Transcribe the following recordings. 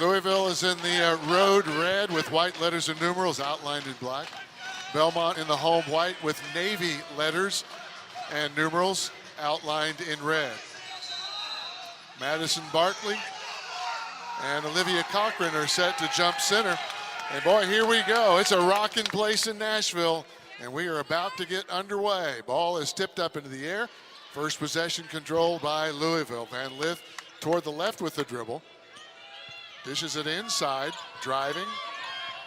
Louisville is in the road red with white letters and numerals outlined in black. Belmont in the home white with navy letters and numerals outlined in red. Madison Bartley and Olivia Cochran are set to jump center. And boy, here we go. It's a rocking place in Nashville, and we are about to get underway. Ball is tipped up into the air. First possession controlled by Louisville. Van Lith toward the left with the dribble. Dishes it inside, driving.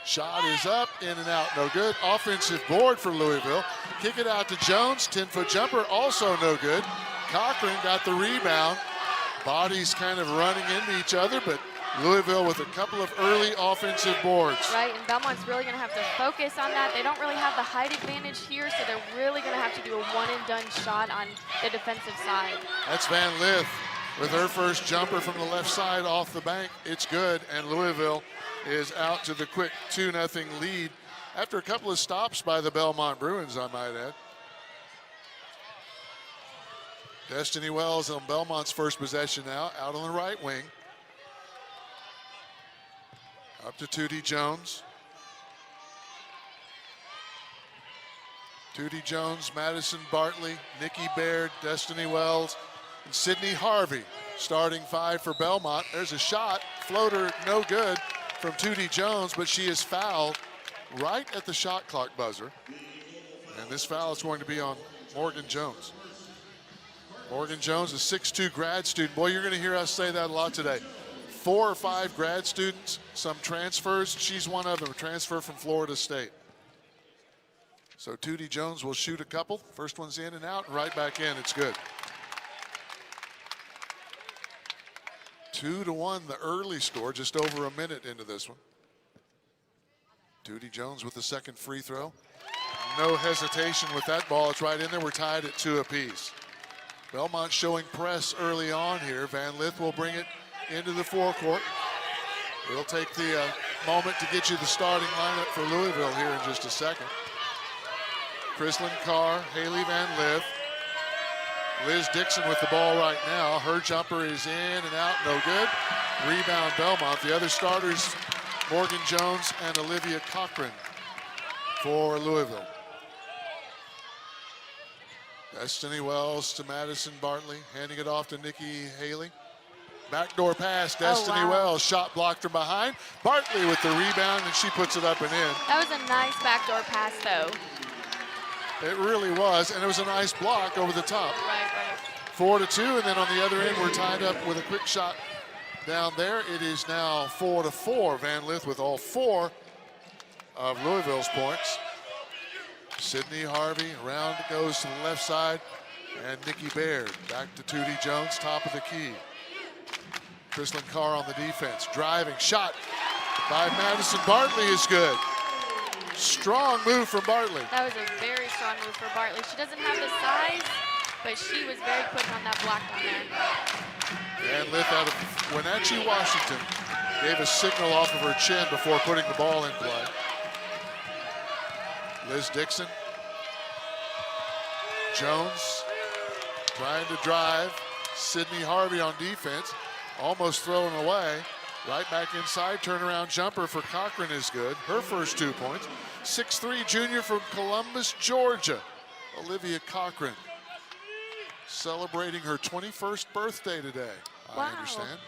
Shot is up, in and out, no good. Offensive board for Louisville. Kick it out to Jones, 10-foot jumper, also no good. Cochran got the rebound. Bodies kind of running into each other, but Louisville with a couple of early offensive boards. Right, and Belmont's really going to have to focus on that. They don't really have the height advantage here, so they're really going to have to do a one-and-done shot on the defensive side. That's Van Lith with her first jumper from the left side off the bank. It's good, and Louisville is out to the quick 2-0 lead after a couple of stops by the Belmont Bruins, I might add. Destiny Wells on Belmont's first possession now, out on the right wing. Up to Tootie Jones. Tootie Jones, Madison Bartley, Nikki Baird, Destiny Wells, and Sydney Harvey. Starting five for Belmont. There's a shot, floater, no good from Tootie Jones, but she is fouled right at the shot clock buzzer. And this foul is going to be on Morgan Jones. Morgan Jones, a 6'2" grad student. Boy, you're going to hear us say that a lot today. 4 or 5 grad students, some transfers. She's one of them, a transfer from Florida State. So Tootie Jones will shoot a couple. First one's in and out, and right back in. It's good. 2-1, the early score, just over a minute into this one. Tootie Jones with the second free throw. No hesitation with that ball. It's right in there. We're tied at 2 apiece. Belmont showing press early on here. Van Lith will bring it into the forecourt. We'll take the moment to get you the starting lineup for Louisville here in just a second. Chrislyn Carr, Haley Van Lith, Liz Dixon with the ball right now. Her jumper is in and out, no good. Rebound Belmont. The other starters, Morgan Jones and Olivia Cochran for Louisville. Destiny Wells to Madison Bartley, handing it off to Nikki Haley. Backdoor pass, Destiny Wells, shot blocked from behind. Bartley with the rebound, and she puts it up and in. That was a nice backdoor pass, though. It really was, and it was a nice block over the top. Right. 4-2, and then on the other end, we're tied up with a quick shot down there. It is now 4-4. Van Lith with all 4 of Louisville's points. Sydney Harvey, around it goes to the left side, and Nikki Baird back to Tootie Jones, top of the key. Chrislyn Carr on the defense, driving, shot by Madison Bartley is good. Strong move from Bartley. That was a very strong move for Bartley. She doesn't have the size, but she was very quick on that block down there. Van Lith out of Wenatchee, Washington, gave a signal off of her chin before putting the ball in play. Liz Dixon. Jones trying to drive. Sydney Harvey on defense. Almost thrown away. Right back inside. Turnaround jumper for Cochran is good. Her first 2 points. 6'3" junior from Columbus, Georgia. Olivia Cochran. Celebrating her 21st birthday today, I understand.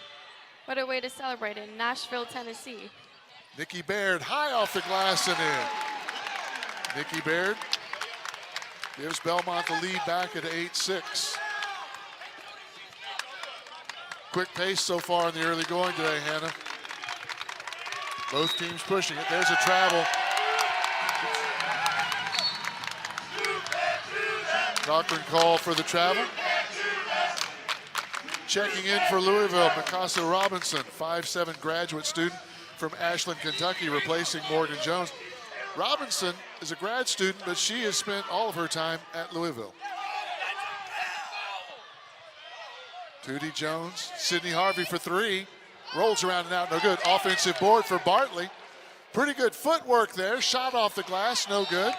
What a way to celebrate in Nashville, Tennessee. Nikki Baird high off the glass and in. Nikki Baird gives Belmont the lead back at 8-6. Quick pace so far in the early going today, Hannah. Both teams pushing it. There's a travel. Cochran call for the travel. Checking in for Louisville, Mikasa Robinson, 5'7" graduate student from Ashland, Kentucky, replacing Morgan Jones. Robinson is a grad student, but she has spent all of her time at Louisville. Tootie Jones, Sydney Harvey for 3. Rolls around and out, no good. Offensive board for Bartley. Pretty good footwork there. Shot off the glass, no good.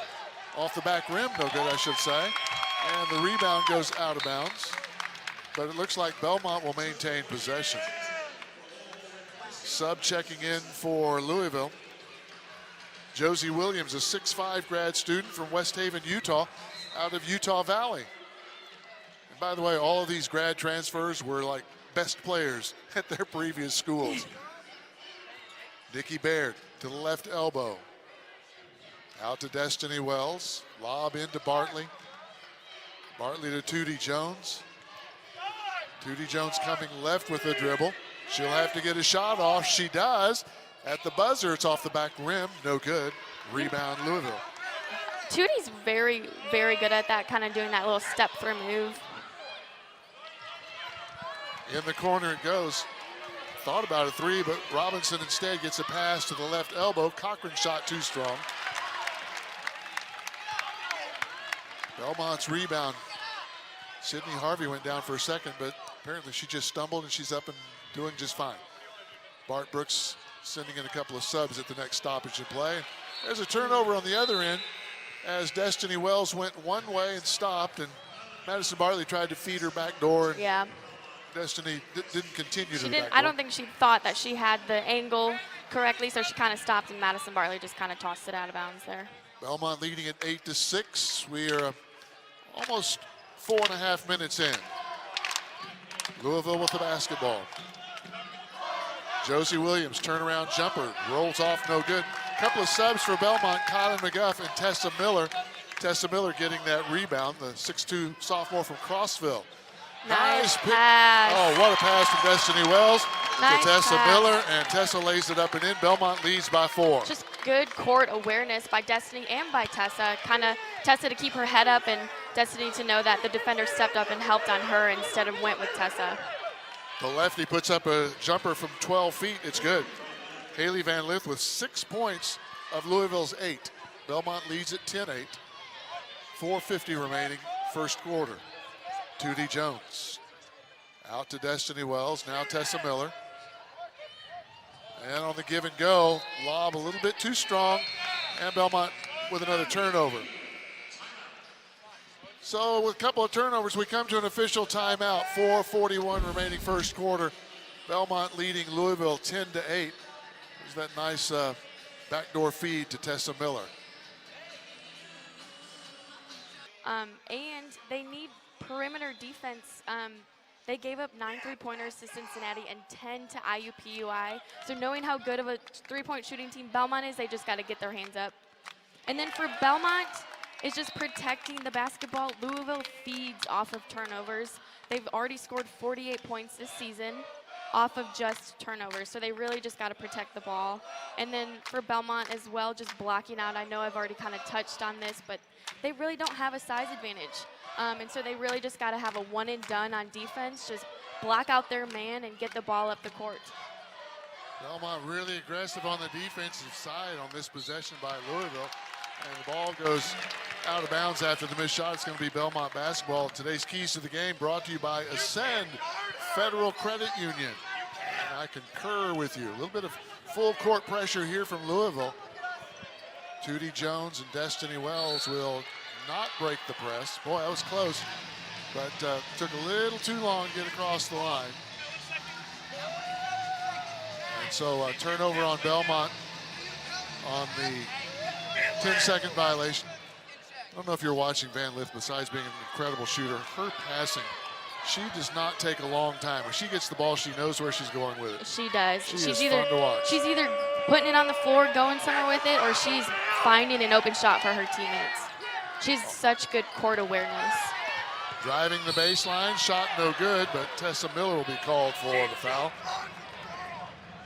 Off the back rim, no good, I should say. And the rebound goes out of bounds. But it looks like Belmont will maintain possession. Sub checking in for Louisville. Josie Williams, a 6'5" grad student from West Haven, Utah, out of Utah Valley. And by the way, all of these grad transfers were like best players at their previous schools. Nikki Baird to the left elbow. Out to Destiny Wells. Lob into Bartley. Bartley to Tootie Jones. Tootie Jones coming left with a dribble. She'll have to get a shot off. She does. At the buzzer, it's off the back rim. No good. Rebound, Louisville. Tootie's very, very good at that, kind of doing that little step-through move. In the corner it goes. Thought about a three, but Robinson instead gets a pass to the left elbow. Cochran shot too strong. Belmont's rebound. Sydney Harvey went down for a second, but apparently she just stumbled and she's up and doing just fine. Bart Brooks sending in a couple of subs at the next stoppage in play. There's a turnover on the other end as Destiny Wells went one way and stopped, and Madison Bartley tried to feed her back door. And yeah. Destiny didn't continue to the back door. I don't think she thought that she had the angle correctly, so she kind of stopped, and Madison Bartley just kind of tossed it out of bounds there. Belmont leading at 8-6. We are almost 4.5 minutes in. Louisville with the basketball. Josie Williams, turnaround jumper, rolls off, no good. Couple of subs for Belmont, Kylan McGuff and Tessa Miller. Tessa Miller getting that rebound, the 6'2" sophomore from Crossville. Nice pick. pass. Oh, what a pass from Destiny Wells Nice to Tessa pass. Miller, and Tessa lays it up and in. Belmont leads by 4. Just good court awareness by Destiny and by Tessa. Kind of Tessa to keep her head up, and Destiny to know that the defender stepped up and helped on her instead of went with Tessa. The lefty puts up a jumper from 12 feet. It's good. Haley Van Lith with 6 points of Louisville's 8. Belmont leads at 10-8. 4:50 remaining, first quarter. Tootie Jones out to Destiny Wells. Now Tessa Miller. And on the give and go, lob a little bit too strong, and Belmont with another turnover. So with a couple of turnovers, we come to an official timeout. 4:41 remaining first quarter. Belmont leading Louisville 10-8. There's that nice backdoor feed to Tessa Miller. And they need perimeter defense. They gave up 9 3-pointers to Cincinnati and 10 to IUPUI. So knowing how good of a 3-point shooting team Belmont is, they just got to get their hands up. And then for Belmont, it's just protecting the basketball. Louisville feeds off of turnovers. They've already scored 48 points this season off of just turnovers. So they really just got to protect the ball. And then for Belmont as well, just blocking out. I know I've already kind of touched on this, but they really don't have a size advantage. And so they really just got to have a one and done on defense. Just block out their man and get the ball up the court. Belmont really aggressive on the defensive side on this possession by Louisville. And the ball goes out of bounds after the missed shot. It's going to be Belmont basketball. Today's keys to the game brought to you by Ascend Federal Credit Union. And I concur with you. A little bit of full court pressure here from Louisville. Tootie Jones and Destiny Wells will not break the press. Boy, that was close, but took a little too long to get across the line. And so turnover on Belmont on the 10-second violation. I don't know if you're watching Van Lith, besides being an incredible shooter, her passing, she does not take a long time. When she gets the ball, she knows where she's going with it. She does. She's fun to watch. She's either putting it on the floor, going somewhere with it, or she's finding an open shot for her teammates. She's such good court awareness. Driving the baseline, shot no good, but Tessa Miller will be called for the foul.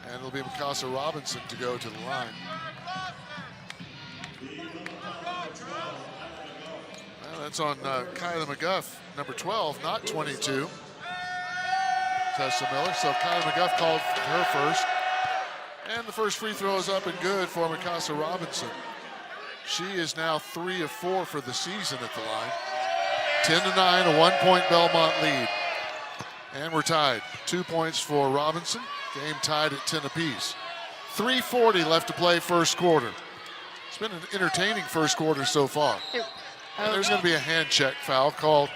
And it'll be Mikasa Robinson to go to the line. Well, that's on Kyla McGuff, number 12, not 22. Tessa Miller, so Kyla McGuff called her first. And the first free throw is up and good for Mikasa Robinson. She is now 3 of 4 for the season at the line. 10-9, a 1-point Belmont lead. And we're tied. 2 points for Robinson. Game tied at 10 apiece. 3:40 left to play first quarter. It's been an entertaining first quarter so far. And there's going to be a hand check foul called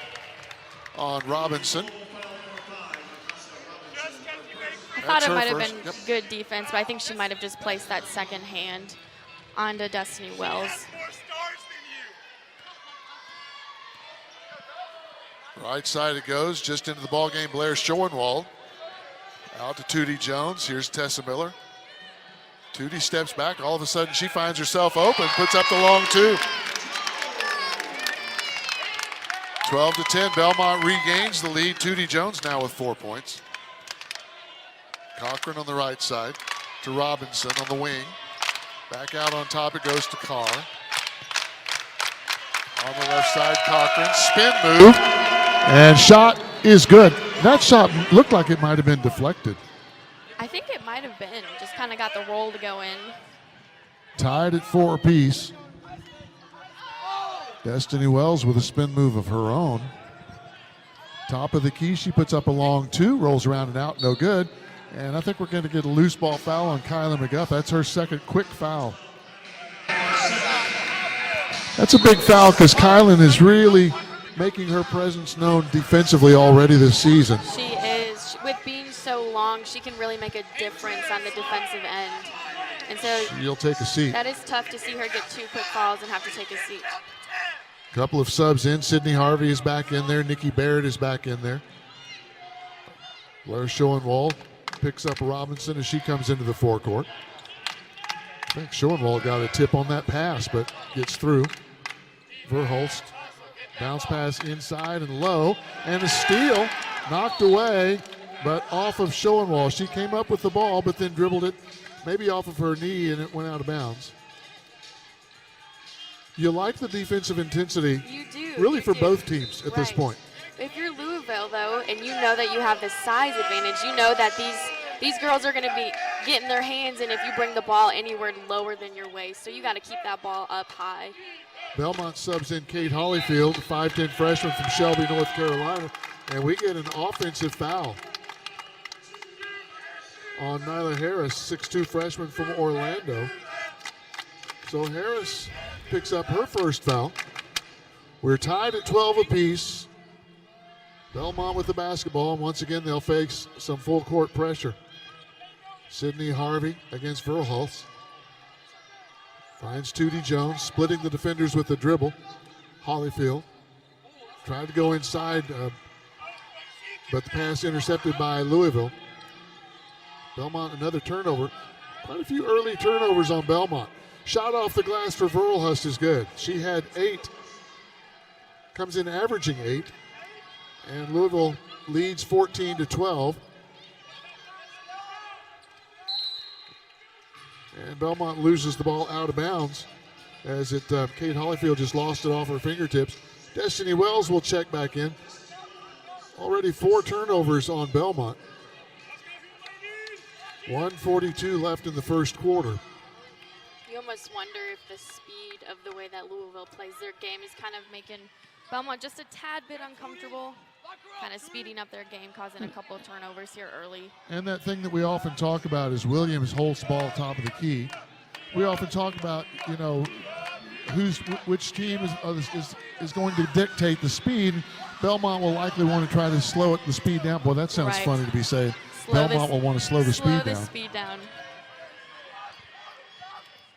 on Robinson. thought it her might have first. been Yep. good defense, but I think she might have just placed that second hand onto Destiny Wells. Right side it goes, just into the ball game. Blair Schoenwald. Out to Tootie Jones. Here's Tessa Miller. Tootie steps back. All of a sudden, she finds herself open, puts up the long 2. 12-10. Belmont regains the lead. Tootie Jones now with 4 points. Cochran on the right side to Robinson on the wing. Back out on top, it goes to Carr. On the left side, Cochran. Spin move. And shot is good. That shot looked like it might have been deflected. I think it might have been. Just kind of got the roll to go in. Tied at 4 apiece. Destiny Wells with a spin move of her own. Top of the key, she puts up a long 2, rolls around and out, no good. And I think we're going to get a loose ball foul on Kyla McGuff. That's her second quick foul. That's a big foul because Kylan is really making her presence known defensively already this season. She is. With being so long, she can really make a difference on the defensive end. And so You'll take a seat. that is tough to see her get 2 quick fouls and have to take a seat. Couple of subs in. Sydney Harvey is back in there. Nikki Barrett is back in there. Blair Schoenwald picks up Robinson as she comes into the forecourt. I think Schoenwald got a tip on that pass, but gets through. Verhulst, bounce pass inside and low, and a steal knocked away, but off of Schoenwald. She came up with the ball, but then dribbled it maybe off of her knee, and it went out of bounds. You like the defensive intensity, You do. really, you for do. both teams at this Right. point. If you're Louisville, though, and you know that you have the size advantage, you know that these girls are going to be getting their hands in if you bring the ball anywhere lower than your waist. So you got to keep that ball up high. Belmont subs in Kate Hollyfield, 5'10" freshman from Shelby, North Carolina, and we get an offensive foul on Nyla Harris, 6'2" freshman from Orlando. So Harris picks up her first foul. We're tied at 12 apiece. Belmont with the basketball, and once again they'll face some full court pressure. Sydney Harvey against Verhulst. Finds Tootie Jones, splitting the defenders with the dribble. Holyfield tried to go inside, but the pass intercepted by Louisville. Belmont, another turnover. Quite a few early turnovers on Belmont. Shot off the glass for Verhulst is good. She had 8, comes in averaging 8, and Louisville leads 14-12. And Belmont loses the ball out of bounds as Kate Hollyfield just lost it off her fingertips. Destiny Wells will check back in. Already 4 turnovers on Belmont. 1:42 left in the first quarter. You almost wonder if the speed of the way that Louisville plays their game is kind of making Belmont just a tad bit uncomfortable, kind of speeding up their game, causing a couple of turnovers here early. And that thing that we often talk about is Williams holds the ball at top of the key. We often talk about, which team is going to dictate the speed. Belmont will likely want to try to slow the speed down. Boy, that sounds Right. funny to be saying. Belmont will want to slow the speed down.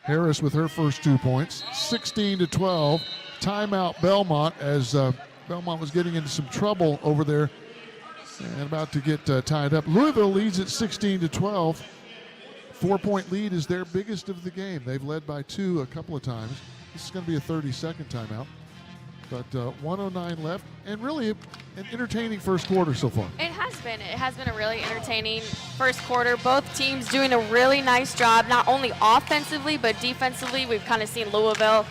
Harris with her first 2 points, 16-12. Timeout Belmont as Belmont was getting into some trouble over there and about to get tied up. Louisville leads at 16-12. 4-point lead is their biggest of the game. They've led by 2 a couple of times. This is going to be a 30-second timeout. But 1:09 left, and really an entertaining first quarter so far. It has been. It has been a really entertaining first quarter. Both teams doing a really nice job, not only offensively, but defensively. We've kind of seen Louisville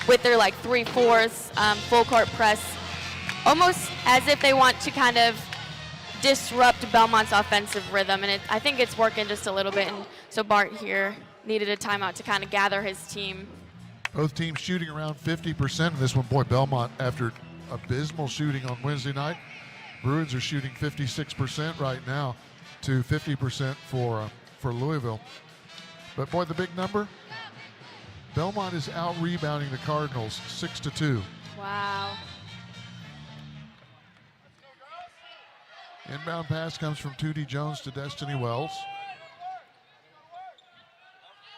with their 3/4 full court press, almost as if they want to kind of disrupt Belmont's offensive rhythm. And I think it's working just a little bit. And so Bart here needed a timeout to kind of gather his team. Both teams shooting around 50% in this one. Boy, Belmont, after abysmal shooting on Wednesday night, Bruins are shooting 56% right now to 50% for Louisville. But boy, the big number, Belmont is out rebounding the Cardinals 6-2. Wow. Inbound pass comes from Tootie Jones to Destiny Wells.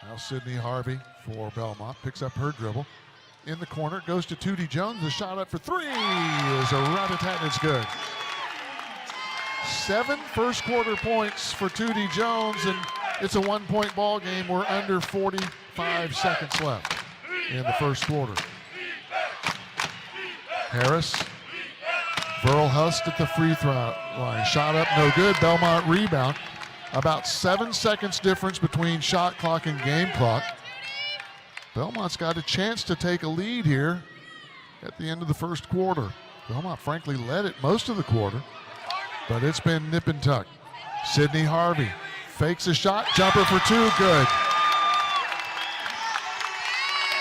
Now Sydney Harvey for Belmont picks up her dribble. In the corner, goes to Tootie Jones. The shot up for three is a rat-a-tat. It's good. 7 first quarter points for Tootie Jones, and it's a 1-point ball game. We're under 45 seconds left in the first quarter. Harris, Verlhust at the free throw line. Shot up, no good. Belmont rebound. About 7 seconds difference between shot clock and game clock. Belmont's got a chance to take a lead here at the end of the first quarter. Belmont frankly led it most of the quarter, but it's been nip and tuck. Sydney Harvey fakes a shot, jumper for 2, good.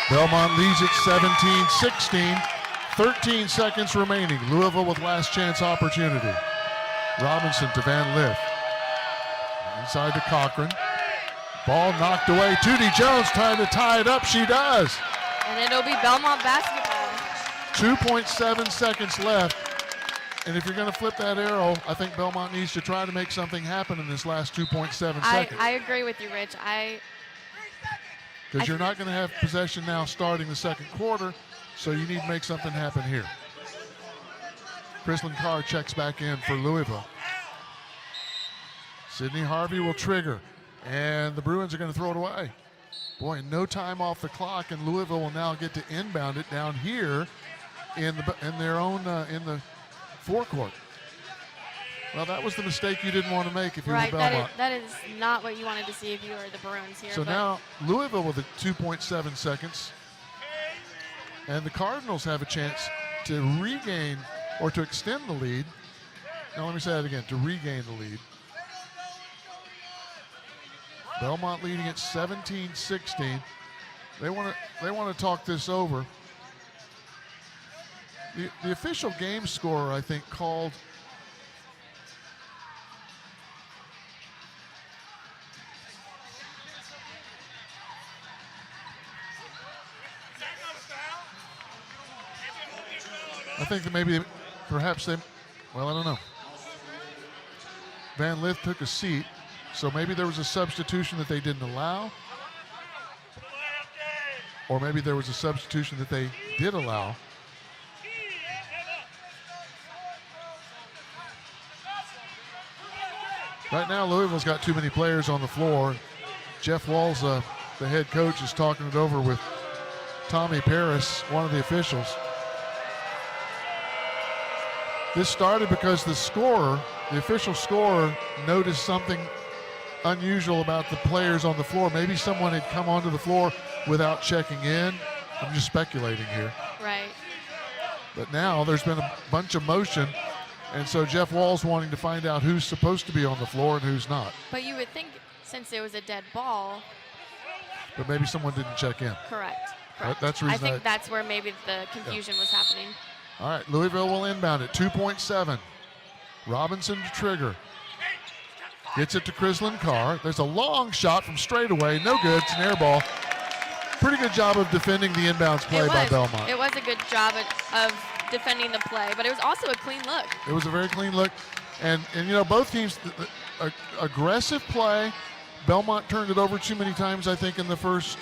Belmont leads it 17-16, 13 seconds remaining. Louisville with last chance opportunity. Robinson to Van Lith. Inside to Cochran. Ball knocked away. Tootie Jones trying to tie it up. She does. And it'll be Belmont basketball. 2.7 seconds left. And if you're going to flip that arrow, I think Belmont needs to try to make something happen in this last 2.7 seconds. I agree with you, Rich. Because you're not going to have possession now starting the second quarter, so you need to make something happen here. Chrislyn Carr checks back in for Louisville. Sydney Harvey will trigger, and the Bruins are going to throw it away. Boy, no time off the clock, and Louisville will now get to inbound it down here in their own in the forecourt. Well, that was the mistake you didn't want to make if you were Belmont. That is not what you wanted to see if you were the Bruins here. So now Louisville with 2.7 seconds, and the Cardinals have a chance to regain or to extend the lead. Now let me say that again, to regain the lead. Belmont leading at 17-16. They want to talk this over. The official game scorer, I think, called I think that maybe perhaps they, well, I don't know. Van Lith took a seat. So maybe there was a substitution that they didn't allow, or maybe there was a substitution that they did allow. Right now, Louisville's got too many players on the floor. Jeff Walls, the head coach, is talking it over with Tommy Paris, one of the officials. This started because the official scorer, noticed something unusual about the players on the floor. Maybe someone had come onto the floor without checking in. I'm just speculating here. Right. But now there's been a bunch of motion, and so Jeff Wall's wanting to find out who's supposed to be on the floor and who's not. But you would think since it was a dead ball. But maybe someone didn't check in. Correct. That's the reason I think that's where maybe the confusion was happening. All right, Louisville will inbound it. 2.7. Robinson to trigger. Gets it to Chrislyn Carr. There's a long shot from straight away. No good. It's an air ball. Pretty good job of defending the inbounds play by Belmont. It was a good job of defending the play, but it was also a clean look. It was a very clean look. And you know, both teams, aggressive play. Belmont turned it over too many times, I think, in the first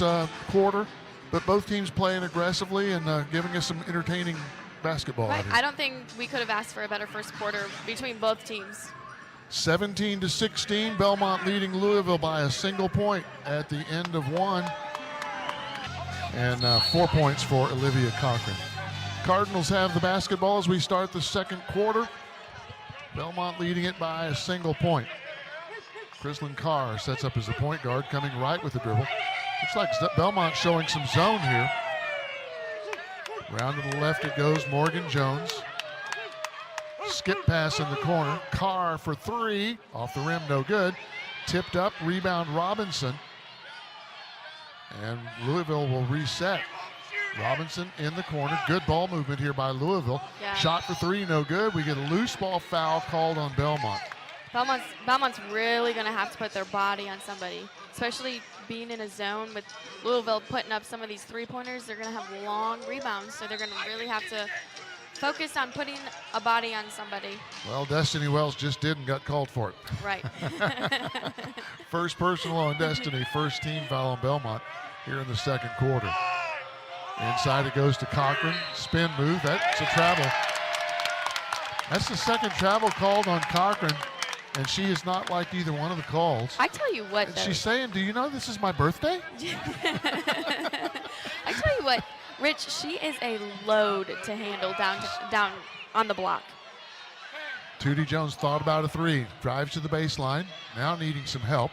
quarter. But both teams playing aggressively and giving us some entertaining basketball. Right. I don't think we could have asked for a better first quarter between both teams. 17-16, Belmont leading Louisville by a single point at the end of one. And 4 points for Olivia Cochran. Cardinals have the basketball as we start the second quarter. Belmont leading it by a single point. Chrislyn Carr sets up as the point guard, coming right with the dribble. Looks like Belmont showing some zone here. Round to the left it goes, Morgan Jones. Skip pass in the corner. Carr for three. Off the rim, no good. Tipped up, rebound Robinson. And Louisville will reset. Robinson in the corner. Good ball movement here by Louisville. Yeah. Shot for three, no good. We get a loose ball foul called on Belmont. Belmont's really going to have to put their body on somebody, especially being in a zone with Louisville putting up some of these three-pointers. They're going to have long rebounds, so they're going to really have to focused on putting a body on somebody. Well, Destiny Wells just did and got called for it. Right. First personal on Destiny, first team foul on Belmont here in the second quarter. Inside it goes to Cochran, spin move, that's a travel. That's the second travel called on Cochran, and she is not liked either one of the calls. I tell you what, though. She's saying, do you know this is my birthday? I tell you what, Rich, she is a load to handle down on the block. Tootie Jones thought about a three, drives to the baseline, now needing some help.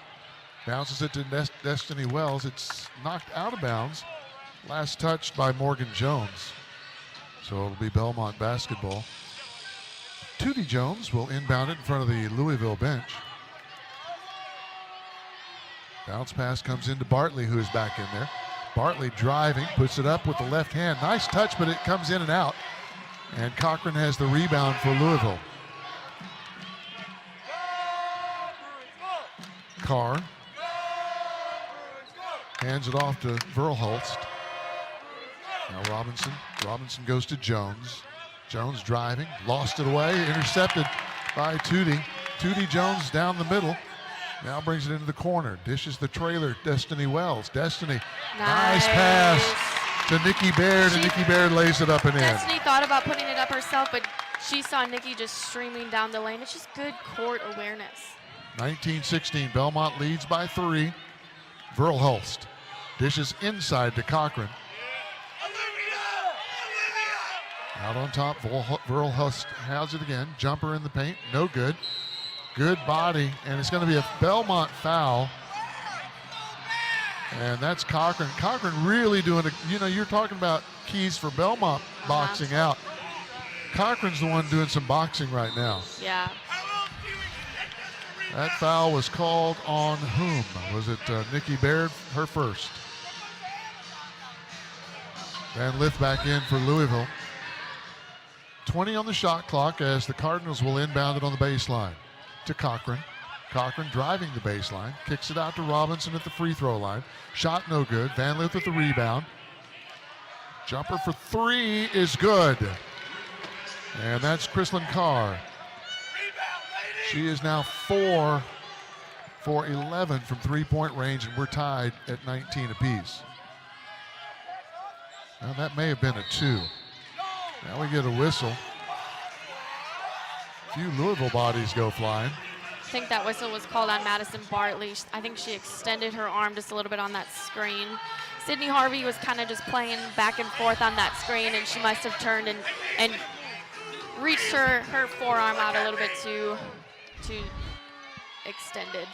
Bounces it to Destiny Wells. It's knocked out of bounds. Last touched by Morgan Jones. So it'll be Belmont basketball. Tootie Jones will inbound it in front of the Louisville bench. Bounce pass comes into Bartley, who is back in there. Bartley driving, puts it up with the left hand. Nice touch, but it comes in and out. And Cochran has the rebound for Louisville. Carr hands it off to Verhulst. Now Robinson goes to Jones. Jones driving, lost it away, intercepted by Tootie. Tootie Jones down the middle. Now brings it into the corner. Dishes the trailer, Destiny Wells. Destiny, nice pass to Nikki Baird, and Nikki Baird lays it up and in. Destiny thought about putting it up herself, but she saw Nikki just streaming down the lane. It's just good court awareness. 19-16, Belmont leads by 3. Verhulst dishes inside to Cochran. Out on top, Verhulst has it again. Jumper in the paint, no good. Good body, and it's going to be a Belmont foul. And that's Cochran. Cochran really doing it. You know, you're talking about keys for Belmont boxing out. Cochran's the one doing some boxing right now. Yeah. That foul was called on whom? Was it Nikki Baird? Her first. Van Lith back in for Louisville. 20 on the shot clock as the Cardinals will inbound it on the baseline to Cochran. Cochran driving the baseline, kicks it out to Robinson at the free throw line. Shot no good. Van Lith with the rebound. Jumper for 3 is good. And that's Chrislyn Carr. She is now 4 for 11 from three-point range, and we're tied at 19 apiece. Now that may have been a 2. Now we get a whistle. A few Louisville bodies go flying. I think that whistle was called on Madison Bartley. I think she extended her arm just a little bit on that screen. Sydney Harvey was kind of just playing back and forth on that screen, and she must have turned and reached her forearm out a little bit too extended.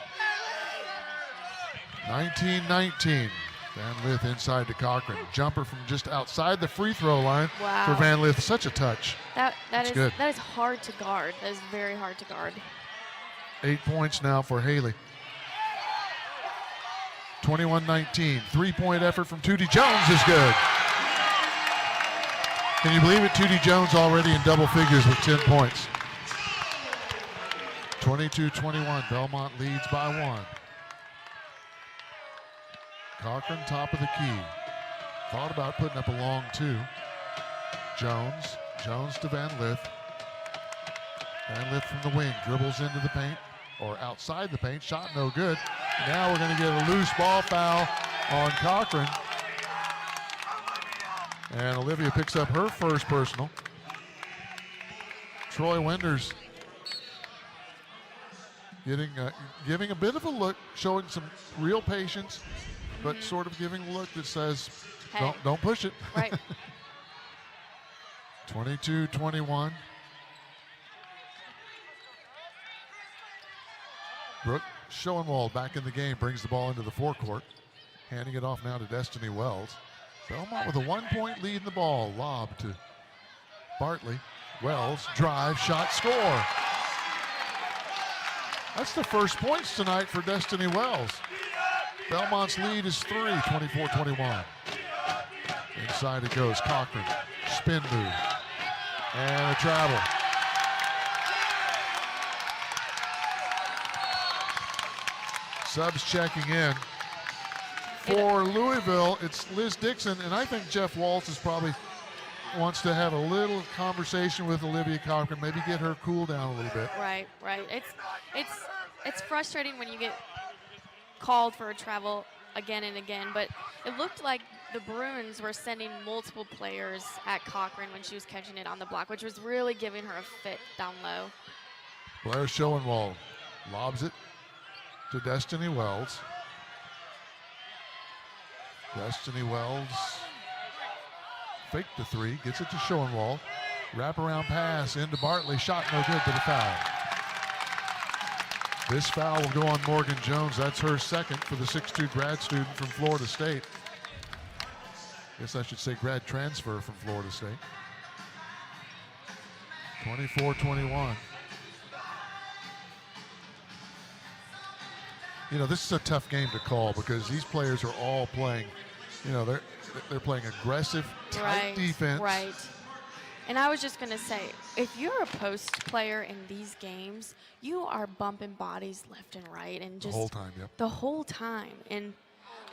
19-19. Van Lith inside to Cochran. Jumper from just outside the free throw line Wow. for Van Lith. Such a touch. That's good. That is hard to guard. That is very hard to guard. 8 points now for Haley. 21-19. Three-point effort from Tootie Jones is good. Can you believe it? Tootie Jones already in double figures with 10 points. 22-21. Belmont leads by 1. Cochran, top of the key. Thought about putting up a long 2. Jones to Van Lith. Van Lith from the wing, dribbles into the paint, or outside the paint, shot no good. Now we're going to get a loose ball foul on Cochran. And Olivia picks up her first personal. Troy Wenders giving a bit of a look, showing some real patience, but sort of giving a look that says, Hey. don't push it. Right. 22-21. Brooke Schoenwald back in the game, brings the ball into the forecourt, handing it off now to Destiny Wells. Belmont with a 1-point lead in the ball. Lob to Bartley. Wells, drive, shot, score. That's the first points tonight for Destiny Wells. Belmont's lead is 3, 24-21. Inside it goes, Cochran, spin move, and a travel. Subs checking in. For Louisville, it's Liz Dixon, and I think Jeff Waltz is probably wants to have a little conversation with Olivia Cochran, maybe get her cool down a little bit. Right. It's frustrating when you get called for a travel again and again, but it looked like the Bruins were sending multiple players at Cochran when she was catching it on the block, which was really giving her a fit down low. Blair Schoenwald lobs it to Destiny Wells. Destiny Wells fake the three, gets it to Schoenwald. Wraparound pass into Bartley, shot no good, but a foul. This foul will go on Morgan Jones. That's her second for the 6'2" grad student from Florida State. Guess I should say grad transfer from Florida State. 24-21. You know, this is a tough game to call because these players are all playing, you know, they're playing aggressive, tight defense. Right. And I was just going to say, if you're a post player in these games, you are bumping bodies left and right and just the whole time, yep. The whole time. And,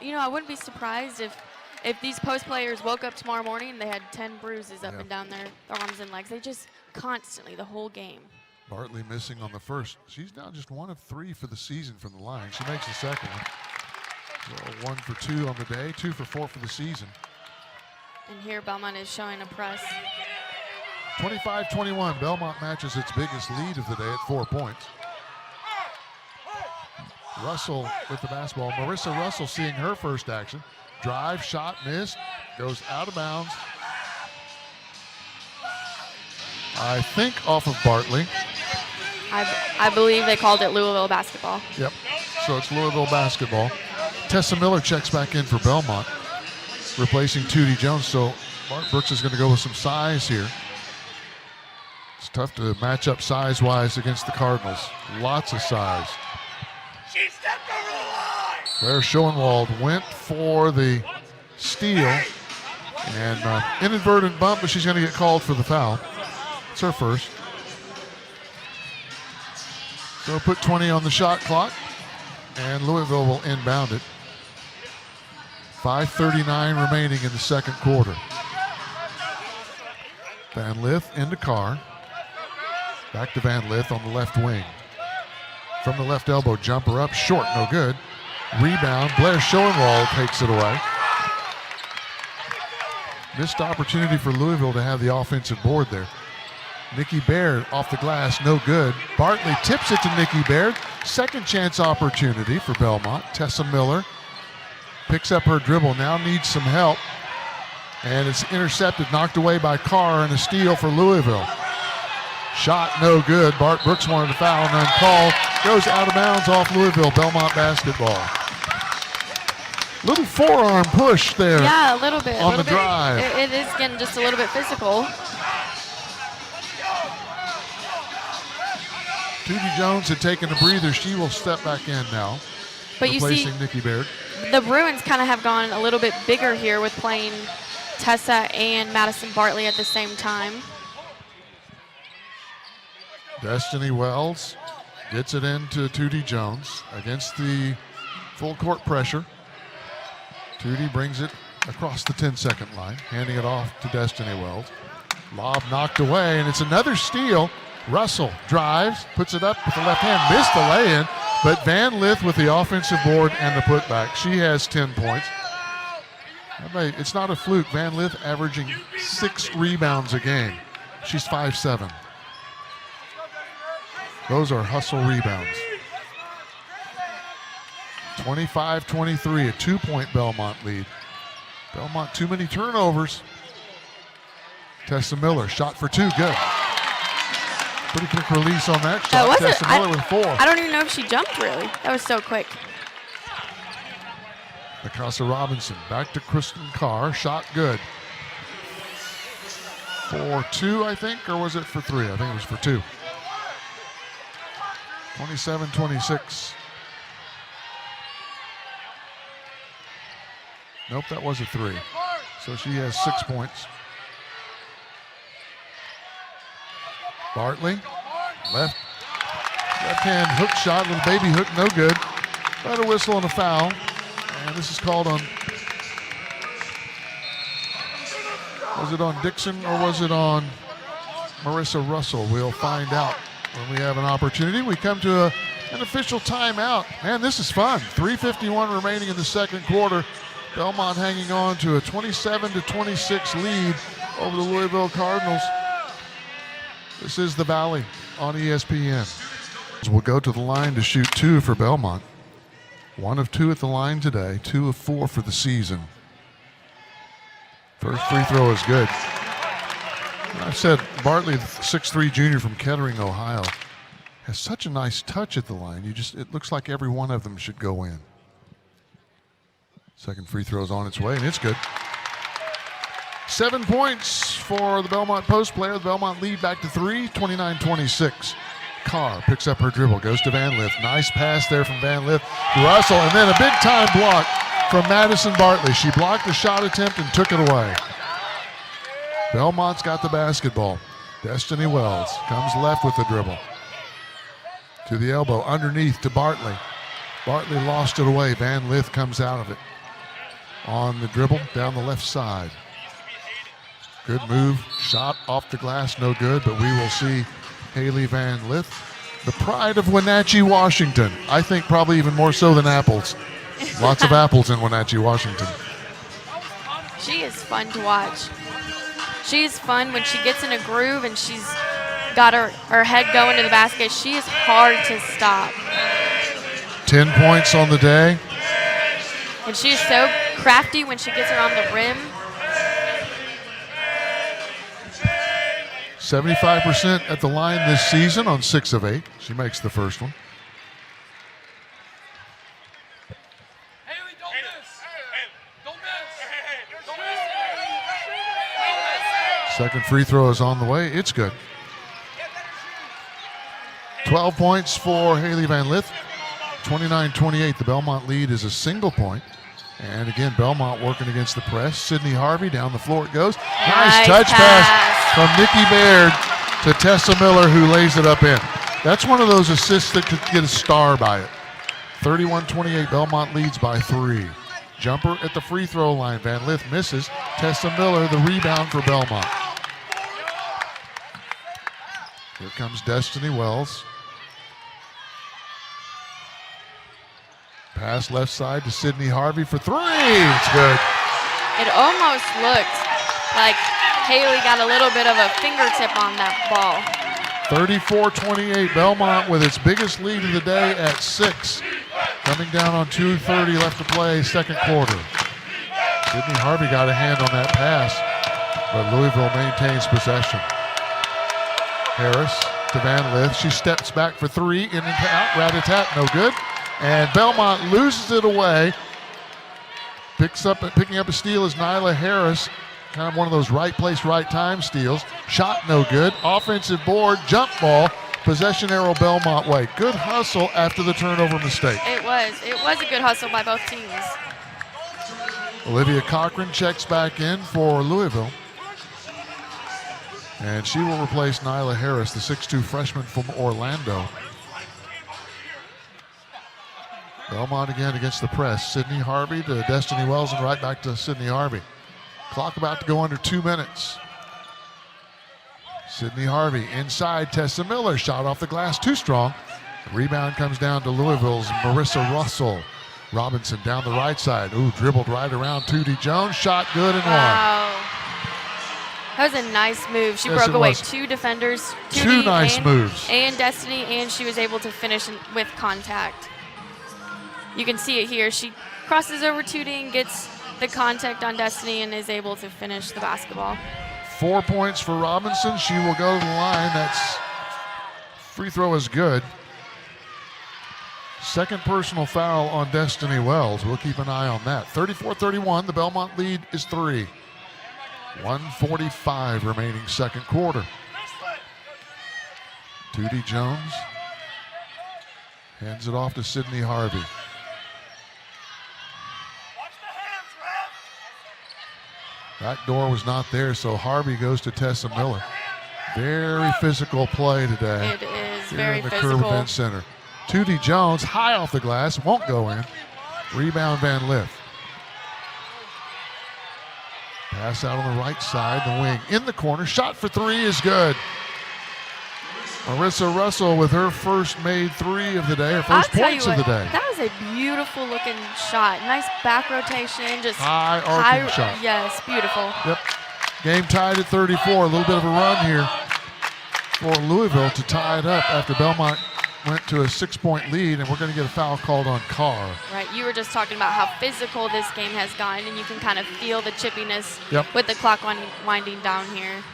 you know, I wouldn't be surprised if these post players woke up tomorrow morning and they had 10 bruises up and down their arms and legs. They just constantly, the whole game. Bartley missing on the first. She's now just 1 of 3 for the season from the line. She makes the second one. So 1 for 2 on the day, 2 for 4 for the season. And here Belmont is showing a press. 25-21, Belmont matches its biggest lead of the day at 4 points. Russell with the basketball. Marissa Russell seeing her first action. Drive, shot, missed, goes out of bounds. I think off of Bartley. I believe they called it Louisville basketball. Yep, so it's Louisville basketball. Tessa Miller checks back in for Belmont, replacing Tootie Jones. So Mark Brooks is going to go with some size here. It's tough to match up size-wise against the Cardinals. Lots of size. She stepped over the line. Blair Schoenwald went for the steal. And inadvertent bump, but she's going to get called for the foul. It's her first. So put 20 on the shot clock. And Louisville will inbound it. 5:39 remaining in the second quarter. Van Lith into Carr. Back to Van Lith on the left wing. From the left elbow, jumper up, short, no good. Rebound, Blair Schoenwald takes it away. Missed opportunity for Louisville to have the offensive board there. Nikki Baird off the glass, no good. Bartley tips it to Nikki Baird. Second chance opportunity for Belmont. Tessa Miller picks up her dribble, now needs some help. And it's intercepted, knocked away by Carr, and a steal for Louisville. Shot no good. Bart Brooks wanted a foul, and uncalled. Goes out of bounds off Louisville. Belmont basketball. Little forearm push there. Yeah, a little bit. On the drive. It is getting just a little bit physical. Tootie Jones had taken a breather. She will step back in now. But you see, replacing Nikki Baird. The Bruins kind of have gone a little bit bigger here with playing Tessa and Madison Bartley at the same time. Destiny Wells gets it into Tootie Jones against the full court pressure. Tootie brings it across the 10-second line, handing it off to Destiny Wells. Lob knocked away, and it's another steal. Russell drives, puts it up with the left hand, missed the lay-in, but Van Lith with the offensive board and the putback. She has 10 points. It's not a fluke. Van Lith averaging 6 rebounds a game. She's 5'7". Those are hustle rebounds. 25-23, a 2-point Belmont lead. Belmont, too many turnovers. Tessa Miller, shot for 2, good. Pretty quick release on that shot. Tessa Miller with 4. I don't even know if she jumped, really. That was so quick. Mikasa Robinson, back to Kristen Carr, shot good. For 2, I think, or was it for 3? I think it was for 2. 27-26. Nope, that was a 3. So she has 6 points. Bartley, left hand hook shot, little baby hook, no good. Got a whistle and a foul. And this is called on Was it on Dixon or was it on Marissa Russell? We'll find out when we have an opportunity. We come to an official timeout. Man, this is fun. 3:51 remaining in the second quarter. Belmont hanging on to a 27-26 lead over the Louisville Cardinals. This is the Valley on ESPN. We'll go to the line to shoot 2 for Belmont. 1 of 2 at the line today, 2 of 4 for the season. First free throw is good. I said Bartley, the 6'3" junior from Kettering, Ohio, has such a nice touch at the line. It looks like every one of them should go in. Second free throw is on its way, and it's good. 7 points for the Belmont post player. The Belmont lead back to 3, 29-26. Carr picks up her dribble, goes to Van Lith. Nice pass there from Van Lith to Russell, and then a big-time block from Madison Bartley. She blocked the shot attempt and took it away. Belmont's got the basketball. Destiny Wells comes left with the dribble. To the elbow, underneath to Bartley. Bartley lost it away. Van Lith comes out of it. On the dribble, down the left side. Good move, shot off the glass, no good, but we will see Haley Van Lith, the pride of Wenatchee, Washington. I think probably even more so than apples. Lots of apples in Wenatchee, Washington. She is fun to watch. She's fun when she gets in a groove and she's got her head going to the basket. She is hard to stop. 10 points on the day. And she is so crafty when she gets around the rim. 75% at the line this season on 6 of 8. She makes the first one. Haley, don't miss. Don't miss. Second free throw is on the way. It's good. 12 points for Haley Van Lith. 29-28. The Belmont lead is a single point. And again, Belmont working against the press. Sydney Harvey, down the floor it goes. Nice touch pass from Nikki Baird to Tessa Miller, who lays it up in. That's one of those assists that could get a star by it. 31-28, Belmont leads by 3. Jumper at the free throw line. Van Lith misses. Tessa Miller, the rebound for Belmont. Here comes Destiny Wells. Pass left side to Sydney Harvey for 3. It's good. It almost looked like Haley got a little bit of a fingertip on that ball. 34-28, Belmont with its biggest lead of the day at 6. Coming down on 2:30 left to play, second quarter. Sydney Harvey got a hand on that pass, but Louisville maintains possession. Harris to Van Lith. She steps back for 3, in and out, rat-a-tat, no good. And Belmont loses it away. Picking up a steal is Nyla Harris. Kind of one of those right place, right time steals. Shot no good. Offensive board, jump ball. Possession arrow Belmont way. Good hustle after the turnover mistake. It was a good hustle by both teams. Olivia Cochran checks back in for Louisville. And she will replace Nyla Harris, the 6'2" freshman from Orlando. Belmont again against the press. Sydney Harvey to Destiny Wells and right back to Sydney Harvey. Clock about to go under 2 minutes. Sydney Harvey inside. Tessa Miller. Shot off the glass. Too strong. Rebound comes down to Louisville's Marissa Russell. Robinson down the right side. Ooh, dribbled right around Tootie Jones. Shot good and one. That was a nice move. She broke away 2 defenders. Two nice moves. And Destiny, and she was able to finish with contact. You can see it here. She crosses over Tootie and gets the contact on Destiny and is able to finish the basketball. 4 points for Robinson. She will go to the line. That's free throw is good. Second personal foul on Destiny Wells. We'll keep an eye on that. 34-31. The Belmont lead is 3. 1:45 remaining second quarter. Tootie Jones hands it off to Sydney Harvey. Back door was not there, so Harvey goes to Tessa Miller. Very physical play today. It is here very in the physical. Curb Event Center. Tootie Jones, high off the glass, won't go in. Rebound Van Lith. Pass out on the right side, the wing. In the corner, shot for three is good. Marissa Russell with her first made three of the day, her first points of the day. That was a beautiful looking shot. Nice back rotation, just high arcing shot. Yes, beautiful. Yep. Game tied at 34. A little bit of a run here for Louisville to tie it up after Belmont went to a 6-point lead, and we're going to get a foul called on Carr. Right, you were just talking about how physical this game has gotten, and you can kind of feel the chippiness with the clock winding down here.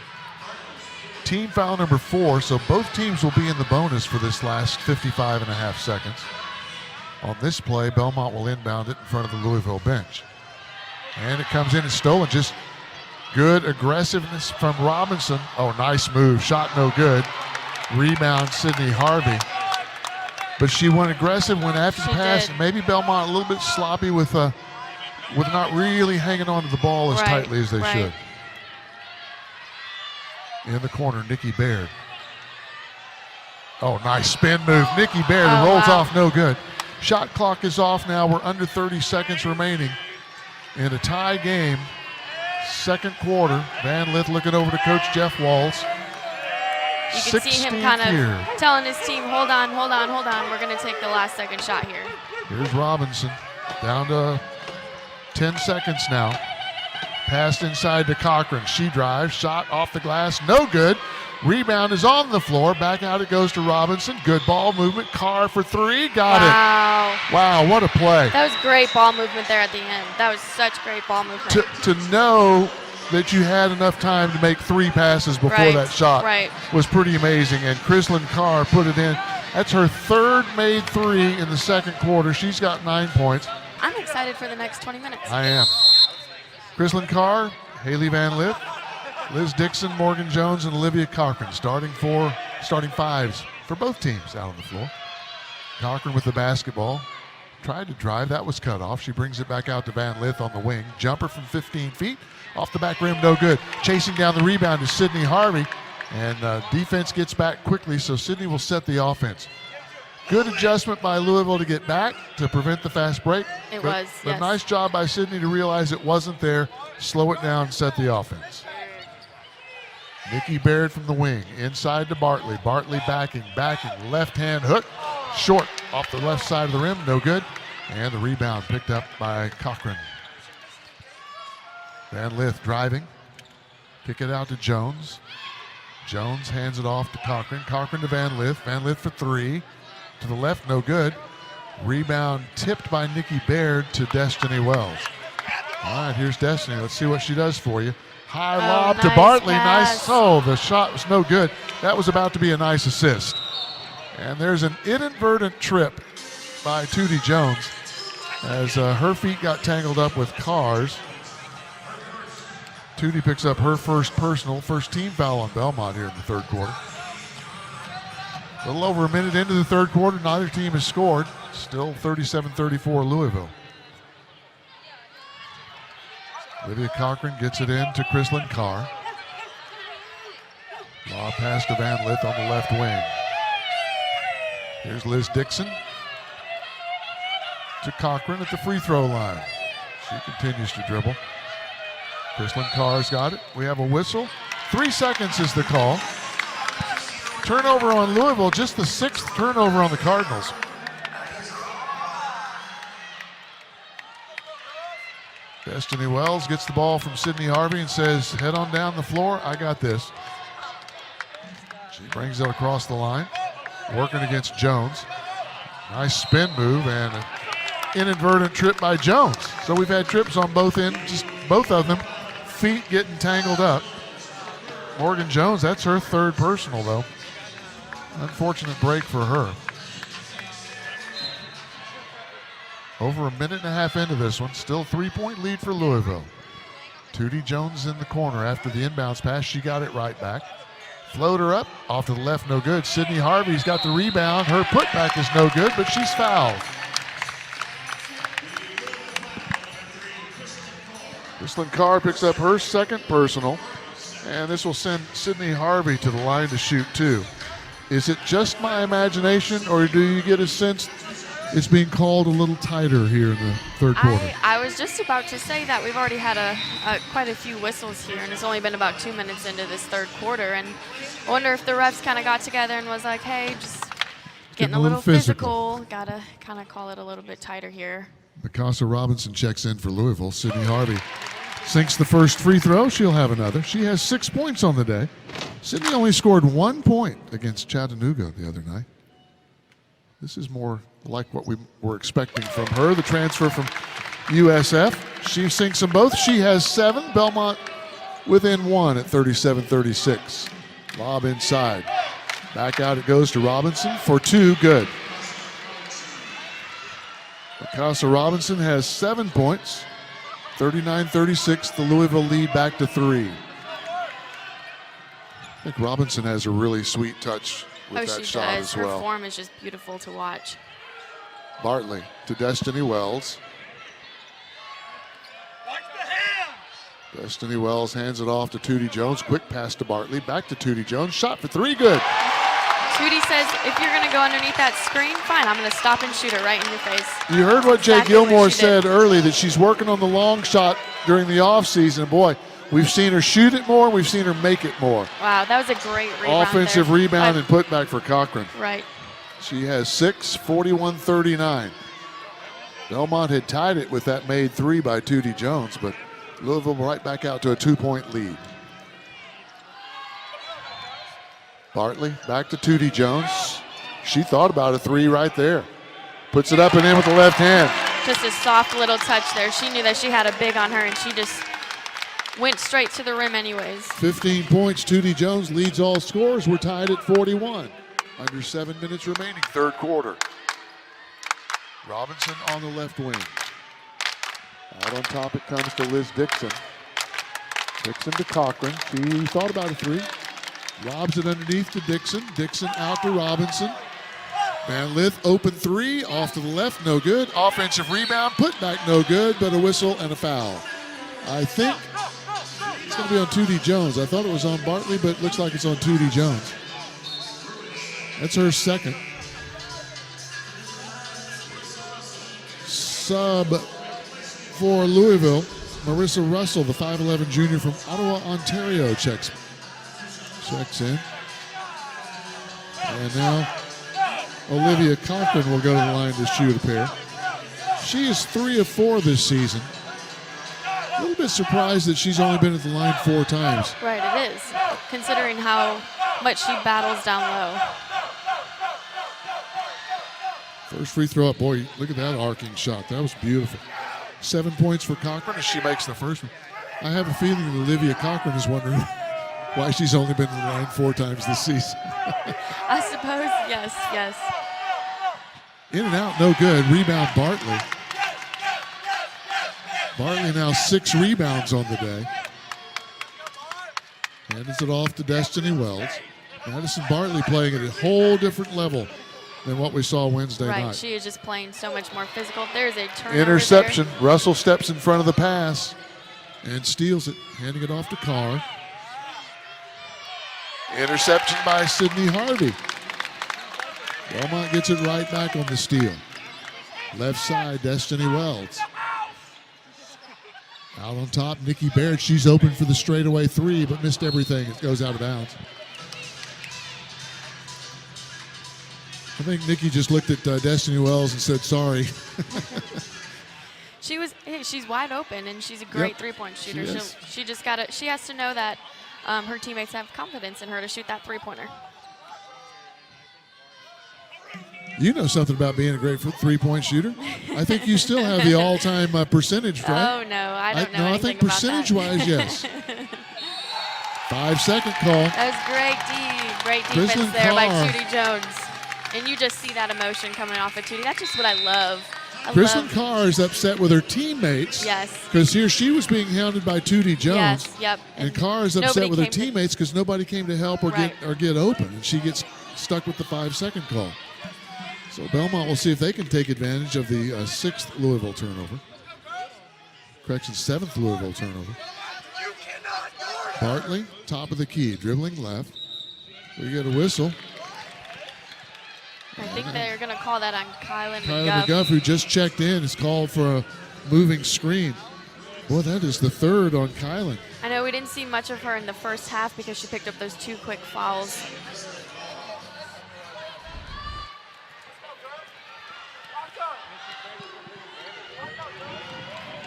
Team foul number 4, so both teams will be in the bonus for this last 55.5 seconds. On this play, Belmont will inbound it in front of the Louisville bench. And it comes in and stolen. Just good aggressiveness from Robinson. Oh, nice move. Shot no good. Rebound, Sydney Harvey. But she went aggressive, went after the pass. Did. Maybe Belmont a little bit sloppy with not really hanging on to the ball as tightly as they should. In the corner, Nikki Baird. Oh, nice spin move. Nikki Baird rolls off, no good. Shot clock is off now. We're under 30 seconds remaining in a tie game. Second quarter. Van Lith looking over to Coach Jeff Walls. You can see him kind of telling his team, hold on. We're going to take the last second shot here. Here's Robinson. Down to 10 seconds now. Passed inside to Cochran. She drives. Shot off the glass. No good. Rebound is on the floor. Back out it goes to Robinson. Good ball movement. Carr for three. Got it. Wow, what a play. That was great ball movement there at the end. That was such great ball movement. To know that you had enough time to make 3 passes before that shot was pretty amazing. And Chrislyn Carr put it in. That's her third made 3 in the second quarter. She's got 9 points. I'm excited for the next 20 minutes. I am. Chrislyn Carr, Haley Van Lith, Liz Dixon, Morgan Jones, and Olivia Cochran starting fives for both teams out on the floor. Cochran with the basketball. Tried to drive. That was cut off. She brings it back out to Van Lith on the wing. Jumper from 15 feet. Off the back rim, no good. Chasing down the rebound is Sydney Harvey. And defense gets back quickly, so Sydney will set the offense. Good adjustment by Louisville to get back to prevent the fast break. It was, yes. A nice job by Sydney to realize it wasn't there, slow it down, set the offense. Nikki Baird from the wing, inside to Bartley. Bartley backing, left-hand hook. Short off the left side of the rim, no good. And the rebound picked up by Cochran. Van Lith driving. Kick it out to Jones. Jones hands it off to Cochran. Cochran to Van Lith. Van Lith for 3. To the left, no good. Rebound tipped by Nikki Baird to Destiny Wells. All right, here's Destiny. Let's see what she does for you. High lob to Bartley. Pass. Nice. Oh, the shot was no good. That was about to be a nice assist. And there's an inadvertent trip by Tootie Jones as her feet got tangled up with Carr's. Tootie picks up her first team foul on Belmont here in the third quarter. A little over a minute into the third quarter, neither team has scored. Still 37-34 Louisville. Olivia Cochran gets it in to Chrislyn Carr. Lob pass to Van Lith on the left wing. Here's Liz Dixon to Cochran at the free throw line. She continues to dribble. Chrislyn Carr's got it. We have a whistle. 3 seconds is the call. Turnover on Louisville, just the 6th turnover on the Cardinals. Destiny Wells gets the ball from Sydney Harvey and says, head on down the floor, I got this. She brings it across the line, working against Jones. Nice spin move and an inadvertent trip by Jones. So we've had trips on both ends, just both of them, feet getting tangled up. Morgan Jones, that's her third personal though. Unfortunate break for her. Over a minute and a half into this one, still 3-point lead for Louisville. Tootie Jones in the corner after the inbounds pass. She got it right back. Floater up, off to the left, no good. Sydney Harvey's got the rebound. Her putback is no good, but she's fouled. Chrislyn Carr picks up her second personal, and this will send Sydney Harvey to the line to shoot 2. Is it just my imagination, or do you get a sense it's being called a little tighter here in the third quarter. I was just about to say that we've already had quite a few whistles here, and it's only been about 2 minutes into this third quarter. And I wonder if the refs kind of got together and was like, hey, just getting a little physical. Gotta kind of call it a little bit tighter here. Mikasa Robinson checks in for Louisville. Sydney Harvey sinks the first free throw. She'll have another. She has 6 points on the day. Sydney only scored 1 point against Chattanooga the other night. This is more like what we were expecting from her, the transfer from USF. She sinks them both. She has 7. Belmont within 1 at 37-36. Lob inside. Back out it goes to Robinson for 2, good. Mikasa Robinson has 7 points. 39-36, the Louisville lead back to 3. I think Robinson has a really sweet touch with that shot as well. Her form is just beautiful to watch. Bartley to Destiny Wells. Destiny Wells hands it off to Tootie Jones. Quick pass to Bartley. Back to Tootie Jones. Shot for 3, good. Tootie says, if you're going to go underneath that screen, fine, I'm going to stop and shoot it right in your face. You heard what Jay Exactly Gilmore what she said did. early, that she's working on the long shot during the offseason. Boy, we've seen her shoot it more. We've seen her make it more. Wow, that was a great rebound. Offensive there. rebound and putback for Cochran. Right. She has 6, 41-39. Belmont had tied it with that made 3 by Tootie Jones, but Louisville right back out to a 2-point lead. Bartley back to Tootie Jones. She thought about a 3 right there. Puts it up and in with the left hand. Just a soft little touch there. She knew that she had a big on her, and she just went straight to the rim anyways. 15 points. Tootie Jones leads all scores. We're tied at 41. Under 7 minutes remaining, third quarter. Robinson on the left wing. Out on top it comes to Liz Dixon. Dixon to Cochran. She thought about a 3. Lobs it underneath to Dixon. Dixon out to Robinson. Van Lith open 3 off to the left, no good. Offensive rebound, put back, no good, but a whistle and a foul. I think it's going to be on Tootie Jones. I thought it was on Bartley, but it looks like it's on Tootie Jones. That's her second. Sub for Louisville, Marissa Russell, the 5'11 junior from Ottawa, Ontario, checks in. And now Olivia Cochran will go to the line to shoot a pair. She is 3 of 4 this season. A little bit surprised that she's only been at the line 4 times. Right, it is, considering how much she battles down low. First free throw up. Boy, look at that arcing shot. That was beautiful. 7 points for Cochran as she makes the first one. I have a feeling that Olivia Cochran is wondering why she's only been to the line 4 times this season. I suppose, yes. In and out, no good. Rebound, Bartley. Bartley now 6 rebounds on the day. Hands it off to Destiny Wells. Madison Bartley playing at a whole different level than what we saw Wednesday night. Right, she is just playing so much more physical. There's a turnover Interception. there. Russell steps in front of the pass and steals it, handing it off to Carr. Interception by Sydney Harvey. Belmont gets it right back on the steal. Left side, Destiny Wells. Out on top, Nikki Baird. She's open for the straightaway 3, but missed everything. It goes out of bounds. I think Nikki just looked at Destiny Wells and said, sorry. She's wide open, and she's a great three-point shooter. She has to know that her teammates have confidence in her to shoot that three-pointer. You know something about being a great three-point shooter. I think you still have the all-time percentage, right? Oh, no, I don't know I anything think about that. percentage-wise, yes. 5-second call. That was great defense Kristen there by Carr. Tootie Jones. And you just see that emotion coming off of Tootie. That's just what I love. Kristen Carr is upset with her teammates. Yes. Because here she was being hounded by Tootie Jones. Yes, yep. And Carr is upset with her teammates because nobody came to help or get open. And she gets stuck with the 5-second call. So Belmont will see if they can take advantage of the 6th Louisville turnover. Correction, 7th Louisville turnover. Bartley, top of the key, dribbling left. We get a whistle. I think they're going to call that on Kylan Kylan McGuff. McGuff, who just checked in, is called for a moving screen. Boy, that is the third on Kylan. I know we didn't see much of her in the first half because she picked up those 2 quick fouls.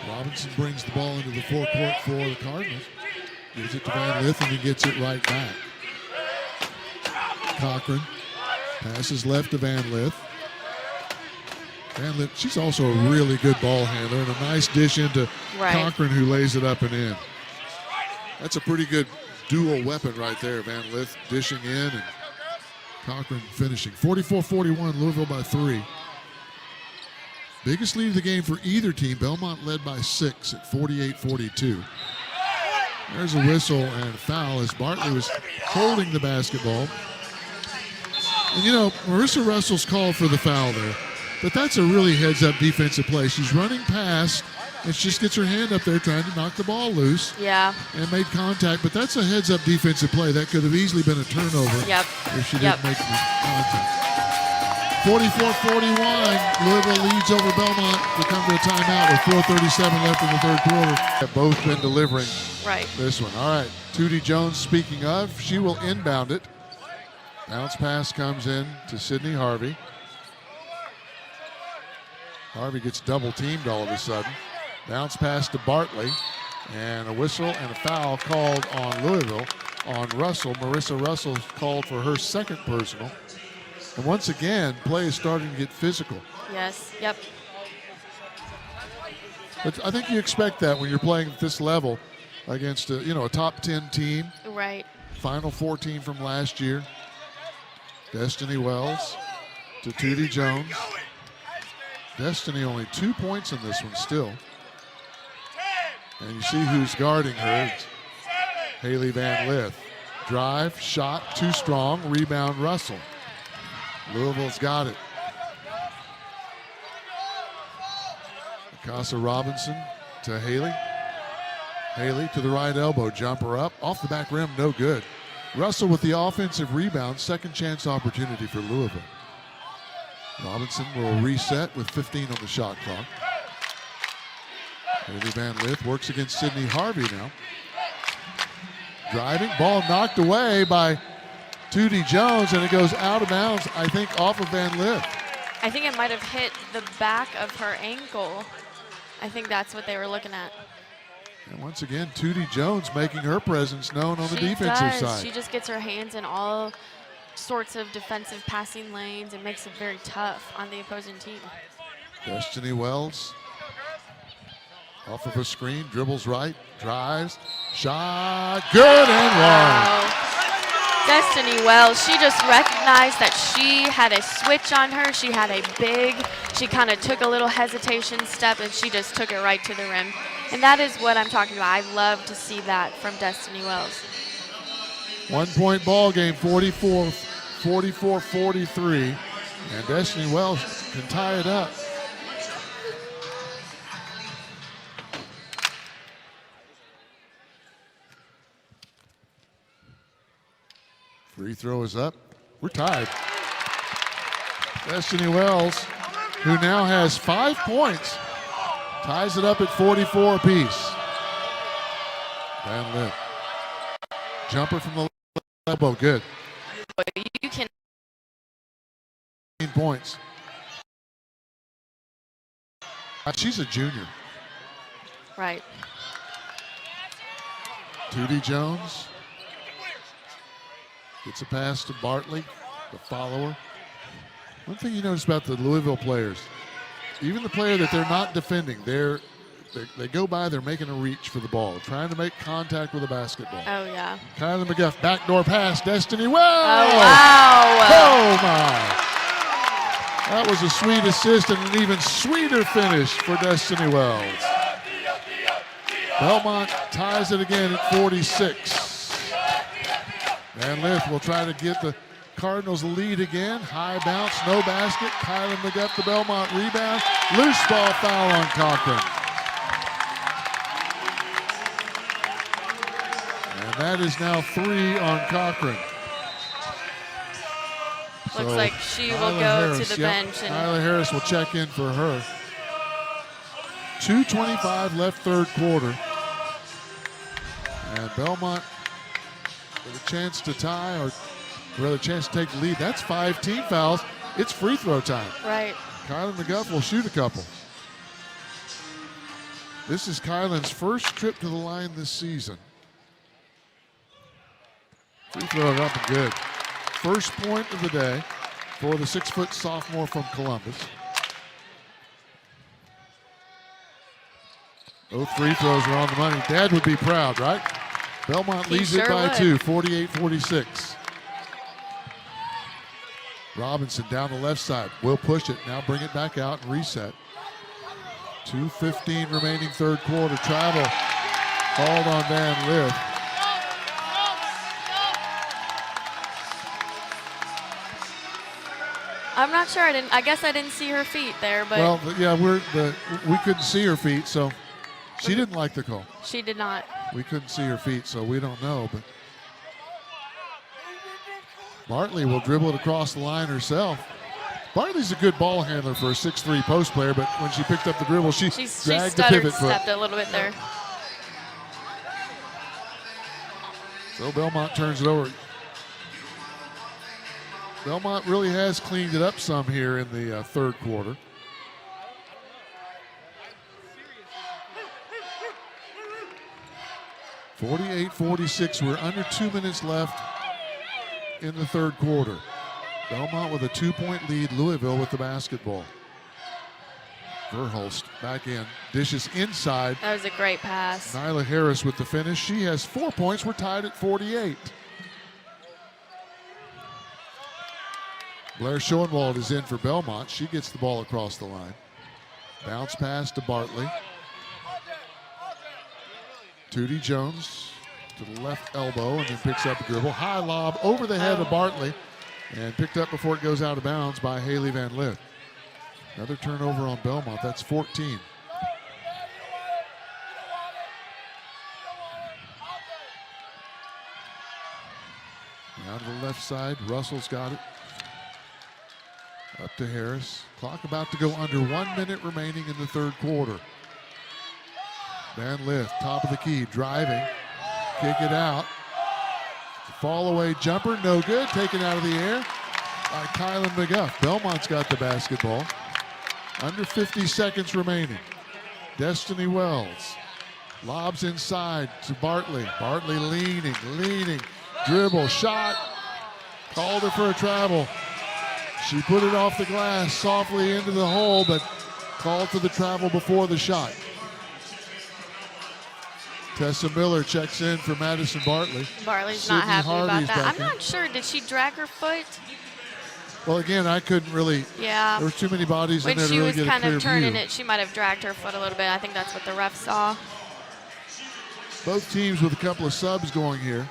Robinson brings the ball into the forecourt for the Cardinals. Gives it to Van Lith, and he gets it right back. Cochran passes left to Van Lith. Van Lith, she's also a really good ball handler, and a nice dish into Cochran, who lays it up and in. That's a pretty good dual weapon right there. Van Lith dishing in and Cochran finishing. 44-41, Louisville by 3. Biggest lead of the game for either team. Belmont led by 6 at 48-42. There's a whistle and a foul as Bartley was holding the basketball. And, you know, Marissa Russell's called for the foul there. But that's a really heads-up defensive play. She's running past, and she just gets her hand up there trying to knock the ball loose. Yeah. And made contact. But that's a heads-up defensive play. That could have easily been a turnover if she didn't make the contact. 44-41, Louisville leads over Belmont. We come to a timeout with 4:37 left in the third quarter. Have both been delivering this one. All right, Tootie Jones, speaking of, she will inbound it. Bounce pass comes in to Sydney Harvey. Harvey gets double teamed all of a sudden. Bounce pass to Bartley, and a whistle and a foul called on Louisville on Russell. Marissa Russell called for her second personal. And once again, play is starting to get physical. Yes, yep. But I think you expect that when you're playing at this level against a top 10 team. Right. Final 14 from last year. Destiny Wells to Tootie Jones. Destiny only 2 points in this one still. And you see who's guarding her. It's Haley Van Lith. Drive, shot, too strong, rebound Russell. Louisville's got it. Akasa Robinson to Haley. Haley to the right elbow, jumper up, off the back rim, no good. Russell with the offensive rebound, second chance opportunity for Louisville. Robinson will reset with 15 on the shot clock. Haley Van Lith works against Sydney Harvey now. Driving, ball knocked away by Tootie Jones, and it goes out of bounds, I think, off of Van Lith. I think it might have hit the back of her ankle. I think that's what they were looking at. And once again, Tootie Jones making her presence known on the defensive side. She just gets her hands in all sorts of defensive passing lanes and makes it very tough on the opposing team. Destiny Wells off of a screen, dribbles right, drives, shot, good and one. Destiny Wells, she just recognized that she had a switch on her. She had she kind of took a little hesitation step, and she just took it right to the rim. And that is what I'm talking about. I love to see that from Destiny Wells. 1 point ball game, 44-43, and Destiny Wells can tie it up. Free throw is up. We're tied. Destiny Wells, who now has 5 points, ties it up at 44 apiece. Van Lith. Jumper from the elbow, good. You can. 15 points. She's a junior. Right. Tootie Jones gets a pass to Bartley, the follower. One thing you notice about the Louisville players, even the player that they're not defending, they go by, they're making a reach for the ball, trying to make contact with the basketball. Oh, yeah. Kylan McGuff, backdoor pass, Destiny Wells! Oh, wow! Oh, my! That was a sweet assist and an even sweeter finish for Destiny Wells. Belmont ties it again at 46. Van Lith will try to get the Cardinals lead again. High bounce, no basket. Kylan McGuff, the Belmont rebound. Loose ball foul on Cochran. And that is now 3 on Cochran. Looks So like she will Nyla go Harris, to the yep, bench. And Nyla Harris will check in for her. 2:25 left third quarter. And Belmont with a chance to tie, or rather a chance to take the lead. That's 5 team fouls. It's free throw time. right. Kylan McGuff will shoot a couple. This is Kylan's first trip to the line this season. Free throw up and good. First point of the day for the 6-foot sophomore from Columbus. Both free throws are on the money. Dad would be proud, right? Belmont He leads it sure by would. 2, 48-46. Robinson down the left side. Will push it. Now bring it back out and reset. 2:15 remaining third quarter. Travel called on Van Lith. I'm not sure. I guess I didn't see her feet there, but Well, yeah, we couldn't see her feet, so she didn't like the call. she did not. We couldn't see her feet, so we don't know. But Bartley will dribble it across the line herself. Bartley's a good ball handler for a 6'3" post player, but when she picked up the dribble, she She dragged the stuttered, pivot foot. stepped a little bit there. So Belmont turns it over. Belmont really has cleaned it up some here in the third quarter. (48-46). We're under 2 minutes left in the third quarter. Belmont with a 2-point lead. Louisville with the basketball. Verhulst back in. Dishes inside. That was a great pass. Nyla Harris with the finish. She has 4 points. We're tied at 48. Blair Schoenwald is in for Belmont. She gets the ball across the line. Bounce pass to Bartley. Tootie Jones to the left elbow and then picks up a dribble. High lob over the head of Bartley and picked up before it goes out of bounds by Haley Van Lith. Another turnover on Belmont. That's 14. Now to the left side. Russell's got it. Up to Harris. Clock about to go under 1 minute remaining in the third quarter. Van Lith, top of the key, driving. Kick it out. Fall away jumper, no good. Taken out of the air by Kylan McGuff. Belmont's got the basketball. Under 50 seconds remaining. Destiny Wells lobs inside to Bartley. Bartley leaning. Dribble, shot. Called her for a travel. She put it off the glass softly into the hole, but called for the travel before the shot. Tessa Miller checks in for Madison Bartley. Bartley's not Sydney happy Harvey's about that. back I'm in. not sure. Did she drag her foot? Well, again, I couldn't really. Yeah. There were too many bodies in When there to she really was get a kind clear of turning view. it, she might have dragged her foot a little bit. I think that's what the ref saw. Both teams with a couple of subs going here.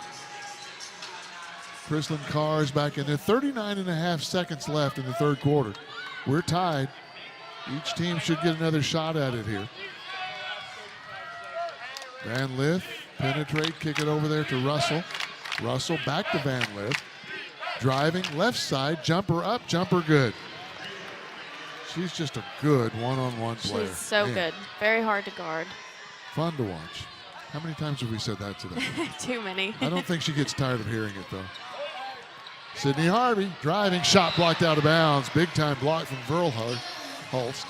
Chrislyn Carr is back in there. 39.5 seconds left in the third quarter. We're tied. Each team should get another shot at it here. Van Lith, penetrate, kick it over there to Russell. Russell back to Van Lith. Driving, left side, jumper up, jumper good. She's just a good one-on-one player. She's so Man, good. Very hard to guard. Fun to watch. How many times have we said that today? Too many. I don't think she gets tired of hearing it, though. Sydney Harvey driving, shot blocked out of bounds. Big time block from Verhulst.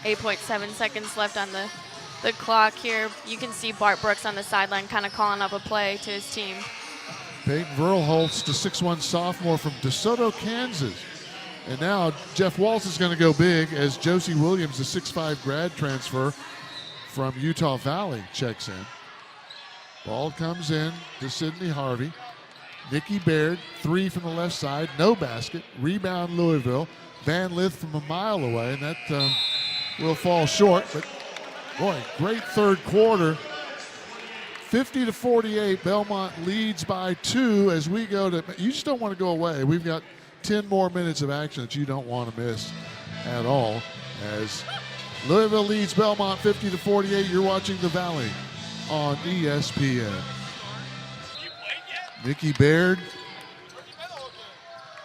8.7 seconds left on the clock here. You can see Bart Brooks on the sideline kind of calling up a play to his team. Peyton Verhulst, a 6'1 sophomore from DeSoto, Kansas. And now Jeff Waltz is going to go big as Josie Williams, a 6'5 grad transfer from Utah Valley, checks in. Ball comes in to Sydney Harvey. Nikki Baird, 3 from the left side, no basket. Rebound Louisville. Van Lith from a mile away, and that will fall short. But boy, great third quarter. 50-48, Belmont leads by 2 as we go to, you just don't want to go away. We've got 10 more minutes of action that you don't want to miss at all. As Louisville leads Belmont 50-48, you're watching the Valley on ESPN. Nikki Baird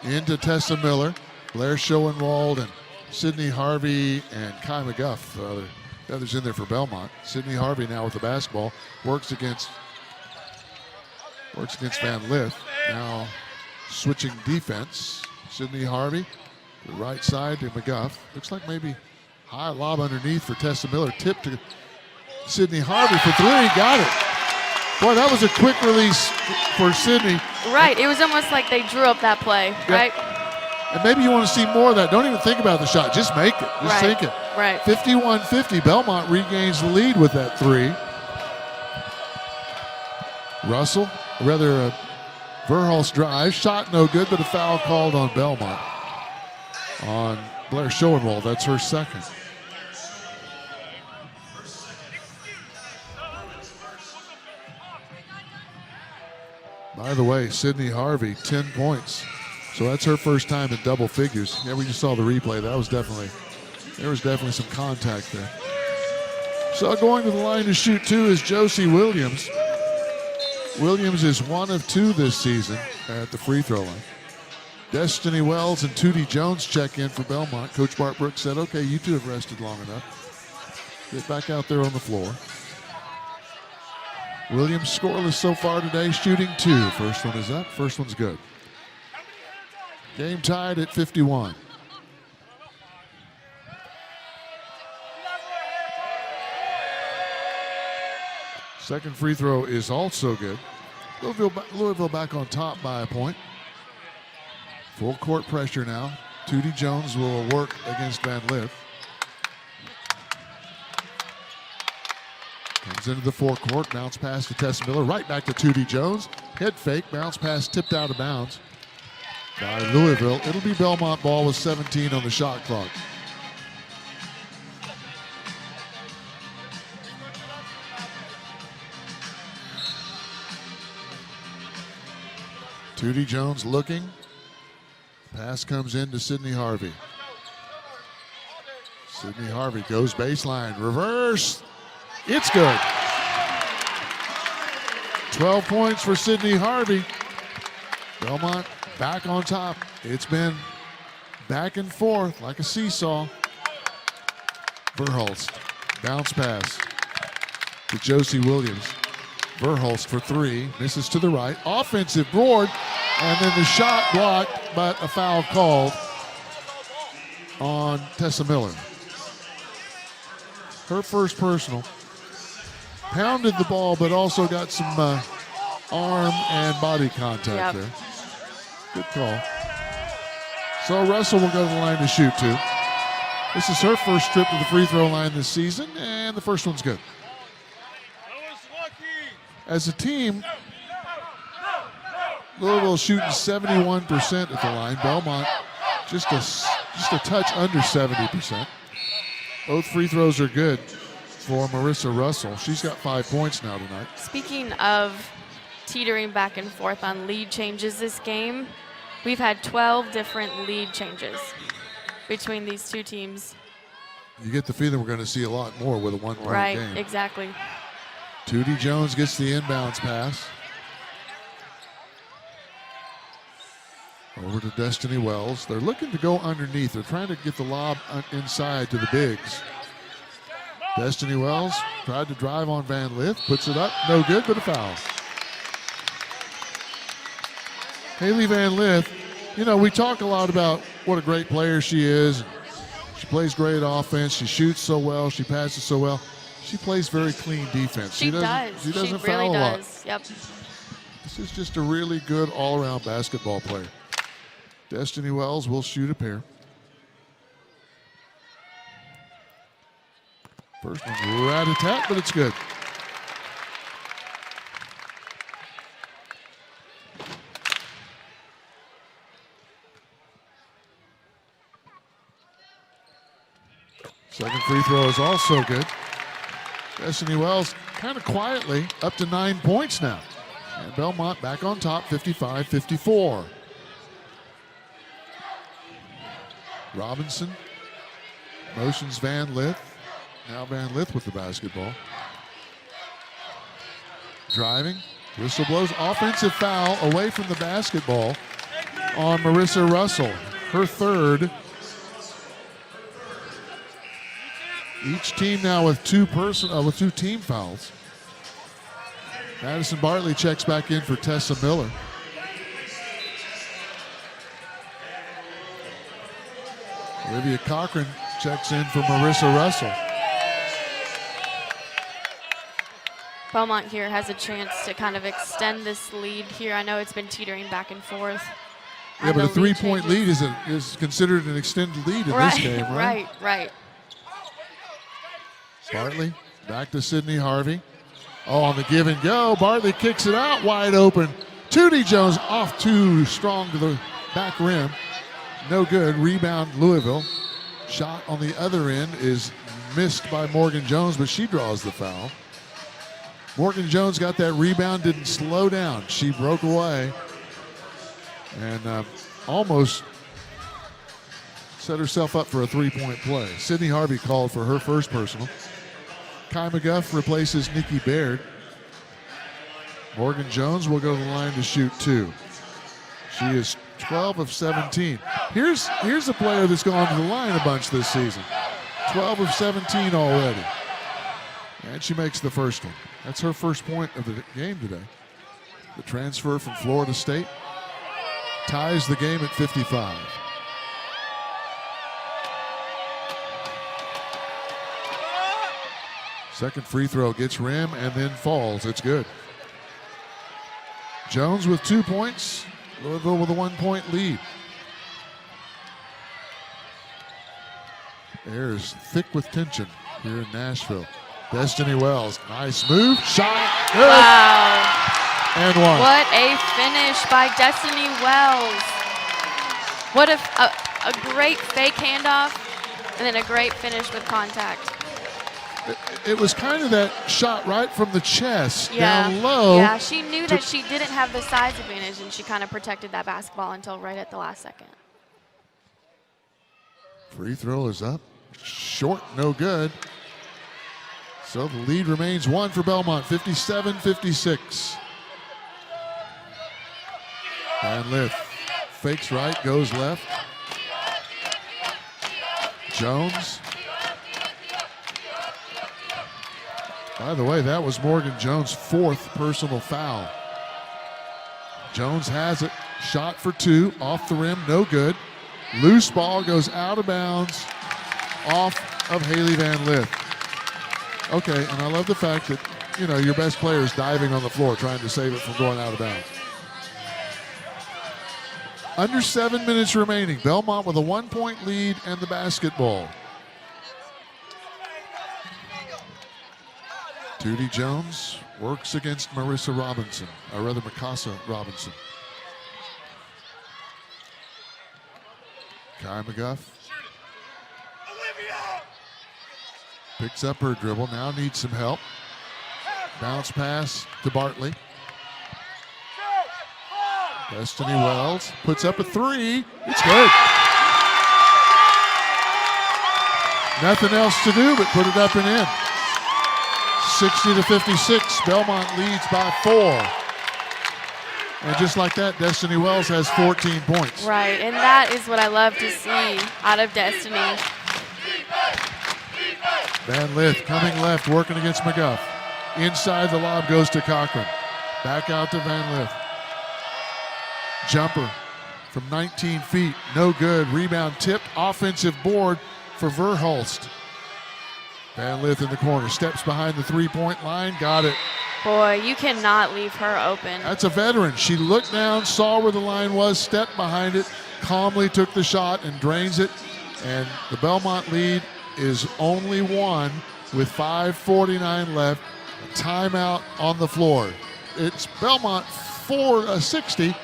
into Tessa Miller, Blair Schoenwald, and Sydney Harvey, and Kai McGuff. The others in there for Belmont. Sydney Harvey now with the basketball, works against Van Lith. Now switching defense. Sydney Harvey, the right side to McGuff. Looks like maybe high lob underneath for Tessa Miller. Tip to Sydney Harvey for three. Got it. Boy, that was a quick release for Sydney. Right. It was almost like they drew up that play, right? And maybe you want to see more of that. Don't even think about the shot. Just make it. Just take it. Right. 51-50. Belmont regains the lead with that three. Verhulst drive. Shot no good, but a foul called on Belmont. On Blair Schoenwald. That's her second. By the way, Sydney Harvey, 10 points. So that's her first time in double figures. Yeah, we just saw the replay. There was definitely some contact there. So going to the line to shoot two is Josie Williams. Williams is 1 of 2 this season at the free throw line. Destiny Wells and Tootie Jones check in for Belmont. Coach Bart Brooks said, okay, you two have rested long enough. Get back out there on the floor. Williams scoreless so far today, shooting 2. First one is up, first one's good. Game tied at 51. Second free throw is also good. Louisville back on top by a point. Full court pressure now. Tootie Jones will work against Van Lith. Comes into the forecourt, bounce pass to Tess Miller, right back to Tootie Jones. Head fake, bounce pass tipped out of bounds by Louisville. It'll be Belmont ball with 17 on the shot clock. Tootie Jones looking. Pass comes in to Sydney Harvey. Sydney Harvey goes baseline, reverse. It's good. 12 points for Sydney Harvey. Belmont back on top. It's been back and forth like a seesaw. Verhulst, bounce pass to Josie Williams. Verhulst for 3, misses to the right. Offensive board, and then the shot blocked, but a foul called on Tessa Miller. Her first personal. Pounded the ball, but also got some arm and body contact there. Good call. So Russell will go to the line to shoot 2. This is her first trip to the free throw line this season, and the first one's good. As a team, Louisville shooting 71% at the line. Belmont just a touch under 70%. Both free throws are good for Marissa Russell. She's got 5 points now tonight. Speaking of teetering back and forth on lead changes this game, we've had 12 different lead changes between these two teams. You get the feeling we're going to see a lot more with a one-point game. Right, exactly. Tootie Jones gets the inbounds pass. Over to Destiny Wells. They're looking to go underneath. They're trying to get the lob inside to the bigs. Destiny Wells tried to drive on Van Lith, puts it up, no good, but a foul. Haley Van Lith, you know, we talk a lot about what a great player she is. She plays great offense. She shoots so well. She passes so well. She plays very clean defense. She doesn't foul really a lot. does. Yep. This is just a really good all-around basketball player. Destiny Wells will shoot a pair. First one's rat-a-tat, but it's good. Second free throw is also good. Destiny Wells kind of quietly up to 9 points now. And Belmont back on top, 55-54. Robinson motions Van Lith. Now Van Lith with the basketball. Driving, whistle blows, offensive foul away from the basketball. on Marissa Russell, her third. Each team now with two team fouls. Madison Bartley checks back in for Tessa Miller. Olivia Cochran checks in for Marissa Russell. Belmont here has a chance to kind of extend this lead here. I know it's been teetering back and forth. Yeah, but a 3-point lead is considered an extended lead in this game, right? Right. Bartley back to Sydney Harvey. Oh, on the give and go, Bartley kicks it out wide open. Tootie Jones off too strong to the back rim. No good. Rebound Louisville. Shot on the other end is missed by Morgan Jones, but she draws the foul. Morgan Jones got that rebound, didn't slow down. She broke away and almost set herself up for a 3-point play. Sydney Harvey called for her first personal. Kai McGuff replaces Nikki Baird. Morgan Jones will go to the line to shoot 2. She is 12 of 17. Here's a player that's gone to the line a bunch this season. 12 of 17 already. And she makes the first one. That's her first point of the game today. The transfer from Florida State ties the game at 55. Second free throw gets rim and then falls. It's good. Jones with 2 points. Louisville with a 1-point lead. Air is thick with tension here in Nashville. Destiny Wells, nice move, shot, good. Wow. And one. What a finish by Destiny Wells. What a great fake handoff and then a great finish with contact. It was kind of that shot right from the chest, down low. Yeah, she knew that she didn't have the size advantage, and she kind of protected that basketball until right at the last second. Free throw is up. Short, no good. So the lead remains 1 for Belmont, 57-56. Van Lith fakes right, goes left. Jones. By the way, that was Morgan Jones' 4th personal foul. Jones has it, shot for 2, off the rim, no good. Loose ball goes out of bounds, off of Haley Van Lith. Okay, and I love the fact that, you know, your best player is diving on the floor trying to save it from going out of bounds. Under 7 minutes remaining. Belmont with a 1-point lead and the basketball. Tootie Jones works against Marissa Robinson, or rather Mikasa Robinson. Kai McGuff picks up her dribble, now needs some help. Bounce pass to Bartley. Destiny Wells puts up a 3. It's good. Nothing else to do but put it up and in. 60-56, Belmont leads by 4. And just like that, Destiny Wells has 14 points. Right, and that is what I love to see out of Destiny. Van Lith coming left, working against McGuff. Inside, the lob goes to Cochran. Back out to Van Lith. Jumper from 19 feet, no good. Rebound tipped, offensive board for Verhulst. Van Lith in the corner, steps behind the 3-point line, got it. Boy, you cannot leave her open. That's a veteran. She looked down, saw where the line was, stepped behind it, calmly took the shot and drains it. And the Belmont lead is only 1 with 5:49 left. A timeout on the floor. It's Belmont 60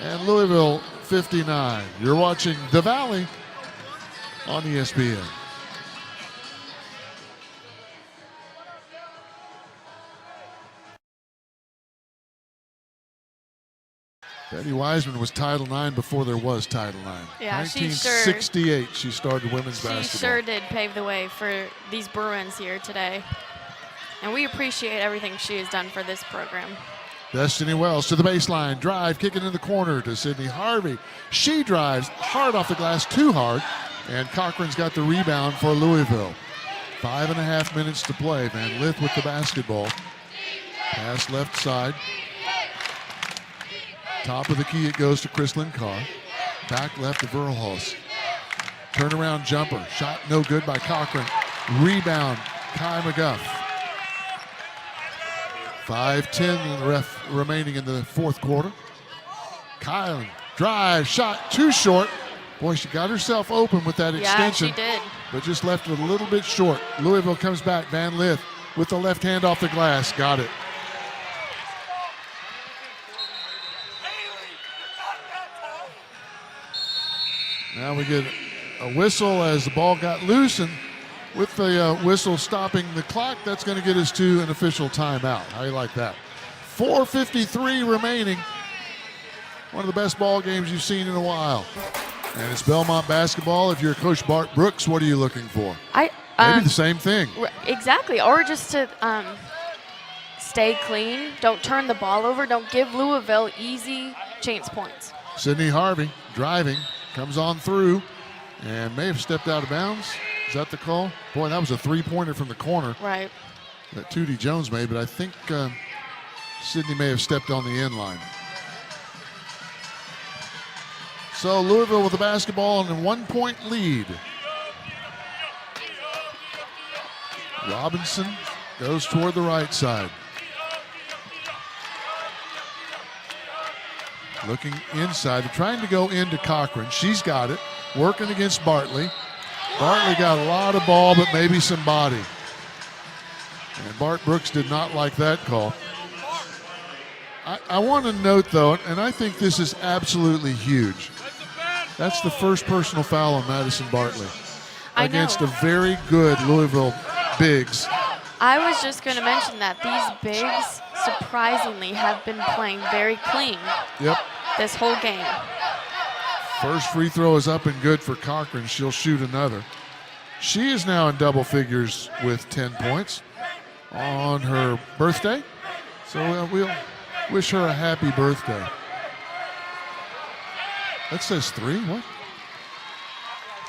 and Louisville 59. You're watching The Valley on ESPN. Betty Wiseman was Title IX before there was Title IX. Yeah, 1968, she started women's basketball. She sure did pave the way for these Bruins here today. And we appreciate everything she has done for this program. Destiny Wells to the baseline, drive, kick it in the corner to Sydney Harvey. She drives hard off the glass, too hard, and Cochran's got the rebound for Louisville. 5.5 minutes to play. Van Lith with the basketball. Pass left side. Top of the key, it goes to Chrislyn Carr. Back left to Verhulst. Turnaround jumper, shot no good by Cochran. Rebound, Kai McGuff. 5:10 remaining in the fourth quarter. Kylan, drive, shot, too short. Boy, she got herself open with that extension. Yeah, she did. But just left it a little bit short. Louisville comes back, Van Lith with the left hand off the glass, got it. Now we get a whistle as the ball got loose, and with the whistle stopping the clock, that's going to get us to an official timeout. How you like that? 4:53 remaining. One of the best ball games you've seen in a while. And it's Belmont basketball. If you're Coach Bart Brooks, what are you looking for? Maybe the same thing. Exactly, or just to stay clean. Don't turn the ball over. Don't give Louisville easy chance points. Sydney Harvey driving, comes on through, and may have stepped out of bounds. Is that the call? Boy, that was a three-pointer from the corner. Right. That Tootie Jones made, but I think Sydney may have stepped on the end line. So Louisville with the basketball and a 1-point lead. Robinson goes toward the right side. Looking inside, they're trying to go into Cochran. She's got it, working against Bartley. Bartley got a lot of ball, but maybe some body. And Bart Brooks did not like that call. I want to note, though, and I think this is absolutely huge. That's the first personal foul on Madison Bartley against a very good Louisville bigs. I was just going to mention that these bigs surprisingly have been playing very clean. Yep. This whole game. First free throw is up and good for Cochran. She'll shoot another. She is now in double figures with 10 points on her birthday. So we'll wish her a happy birthday. That says 3, what?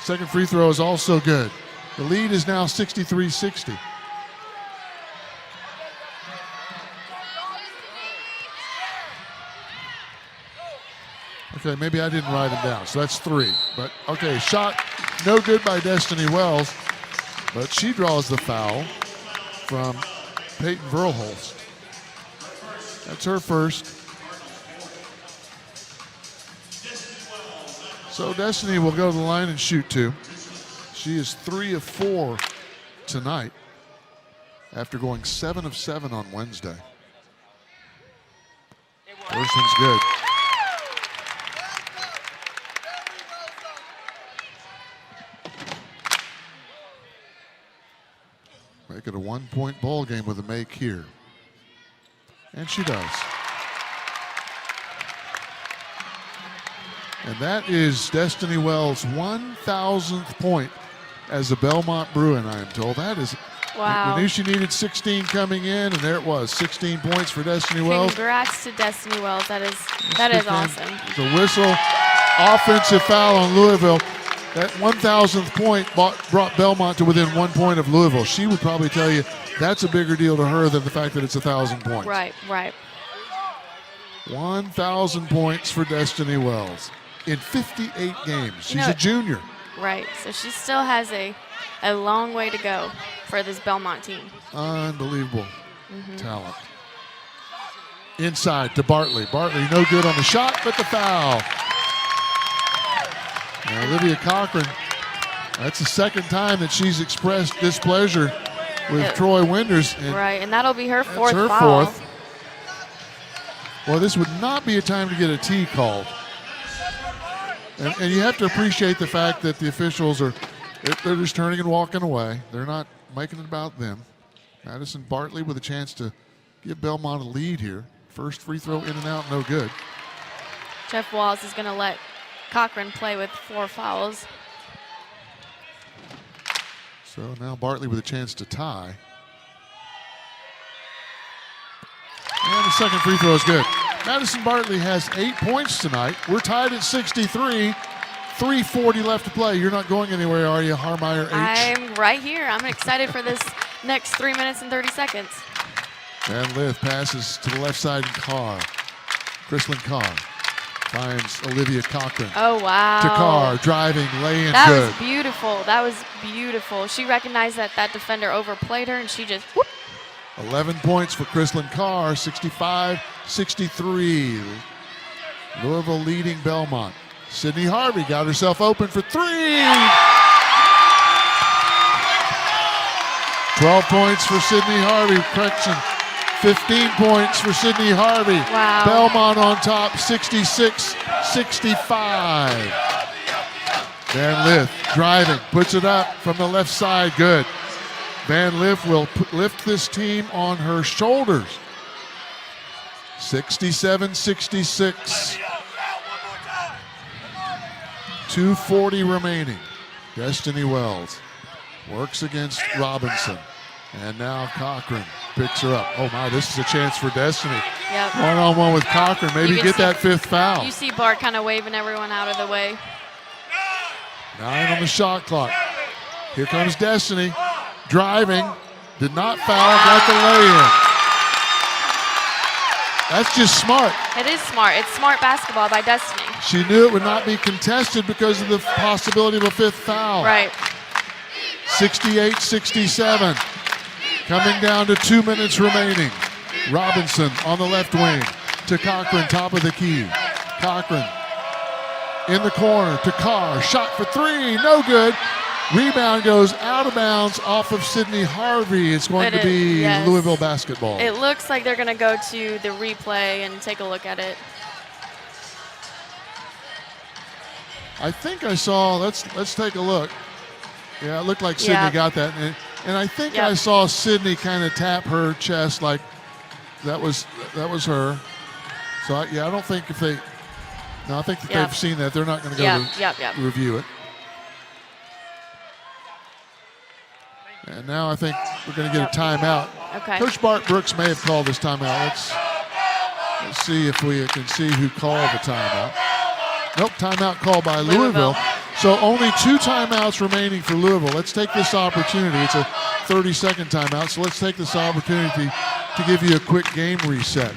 Second free throw is also good. The lead is now 63-60. Okay, maybe I didn't write it down, so that's 3. But, okay, shot no good by Destiny Wells, but she draws the foul from Peyton Verhulst. That's her first. So Destiny will go to the line and shoot 2. She is 3 of 4 tonight after going 7 of 7 on Wednesday. First one's good. Make it a 1-point ball game with a make here. And she does. And that is Destiny Wells' 1,000th point as a Belmont Bruin, I am told. That is, wow. We knew she needed 16 coming in, and there it was, 16 points for Destiny Wells. Congrats to Destiny Wells. That is awesome. The whistle, offensive foul on Louisville. That 1,000th point brought Belmont to within 1 point of Louisville. She would probably tell you that's a bigger deal to her than the fact that it's 1,000 points. Right. 1,000 points for Destiny Wells in 58 games. She's a junior. Right. So she still has a long way to go for this Belmont team. Unbelievable talent. Inside to Bartley. Bartley no good on the shot, but the foul. And Olivia Cochran, that's the second time that she's expressed displeasure with Troy Winders. Right, and that'll be her fourth foul. fourth. Well, this would not be a time to get a T called. And you have to appreciate the fact that the officials they're just turning and walking away. They're not making it about them. Madison Bartley with a chance to give Belmont a lead here. First free throw in and out, no good. Jeff Walls is going to let Cochran play with 4 fouls. So now Bartley with a chance to tie. And a second free throw is good. Madison Bartley has 8 points tonight. We're tied at 63. 3:40 left to play. You're not going anywhere, are you, Harmeyer H? I'm right here. I'm excited for this next 3 minutes and 30 seconds. Van Lith passes to the left side. Carr. Chrislyn Carr finds Olivia Cochran. Oh, wow. To Carr, driving, laying That good. was beautiful. That was beautiful. She recognized that that defender overplayed her, and she just whoop. 11 points for Chrislyn Carr, 65-63. Louisville leading Belmont. Sydney Harvey got herself open for 3. 12 points for Sydney Harvey. Correction, 15 points for Sydney Harvey. Wow. Belmont on top, 66-65. Van Lith driving, puts it up from the left side, good. Van Lith will lift this team on her shoulders. 67-66. 2:40 remaining. Destiny Wells works against Robinson. And now Cochran picks her up. Oh my, this is a chance for Destiny. Yep. One-on-one with Cochran, maybe get that 5th foul. You see Bart kind of waving everyone out of the way. 9 on the shot clock. Here comes Destiny. Driving, did not foul, got the lay-in. That's just smart. It is smart. It's smart basketball by Destiny. She knew it would not be contested because of the possibility of a 5th foul. Right. 68-67. Coming down to 2 minutes remaining. Robinson on the left wing to Cochran, top of the key. Cochran in the corner to Carr. Shot for 3, no good. Rebound goes out of bounds off of Sydney Harvey. It's going to be yes. Louisville basketball. It looks like they're going to go to the replay and take a look at it. I think I saw, let's take a look. Yeah, it looked like Sydney got that. And I think I saw Sydney kind of tap her chest like that was her. So, I don't think if they, no, I think that they've seen that. They're not going to go to review it. And now I think we're going to get a timeout. Okay. Coach Bart Brooks may have called this timeout. Let's see if we can see who called the timeout. Nope, timeout called by Louisville. So only 2 timeouts remaining for Louisville. Let's take this opportunity. It's a 30-second timeout, so let's take this opportunity to give you a quick game reset.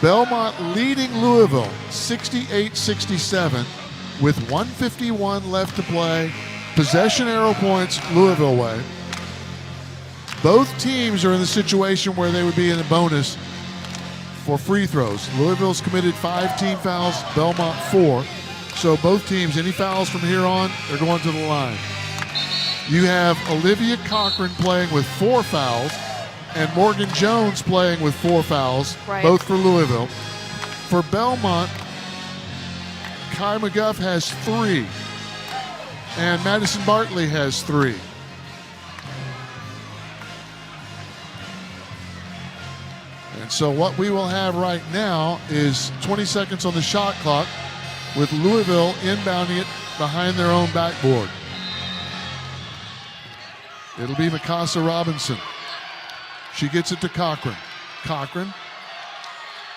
Belmont leading Louisville 68-67 with 1:51 left to play. Possession arrow points Louisville way. Both teams are in the situation where they would be in a bonus for free throws. Louisville's committed 5 team fouls, Belmont 4. So both teams, any fouls from here on, they're going to the line. You have Olivia Cochran playing with 4 fouls and Morgan Jones playing with 4 fouls, both for Louisville. For Belmont, Kai McGuff has 3. And Madison Bartley has 3. And so what we will have right now is 20 seconds on the shot clock with Louisville inbounding it behind their own backboard. It'll be Mikasa Robinson. She gets it to Cochran. Cochran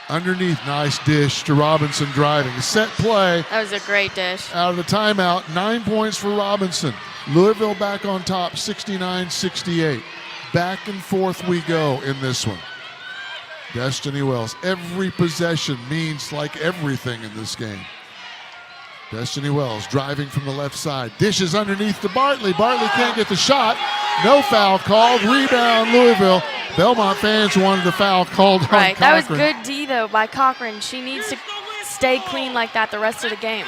underneath, nice dish to Robinson driving. A set play. That was a great dish. Out of the timeout, 9 points for Robinson. Louisville back on top, 69-68. Back and forth we go in this one. Destiny Wells. Every possession means like everything in this game. Destiny Wells driving from the left side. Dishes underneath to Bartley. Bartley can't get the shot. No foul called. Rebound Louisville. Belmont fans wanted the foul called on Cochran. That was good D, though, by Cochran. She needs to stay clean like that the rest of the game.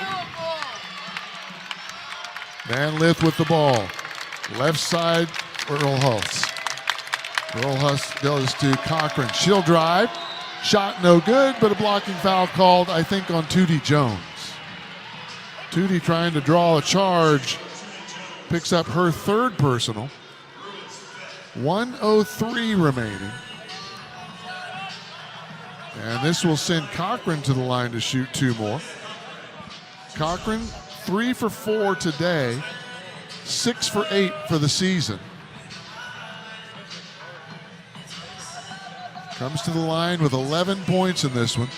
Van Lith with the ball. Left side, Earl Huss. Earl Huss goes to Cochran. She'll drive. Shot no good, but a blocking foul called, I think, on Tootie Jones. Tootie trying to draw a charge. Picks up her 3rd personal. 1:03 remaining. And this will send Cochran to the line to shoot 2 more. Cochran, 3 for 4 today, 6 for 8 for the season. Comes to the line with 11 points in this one.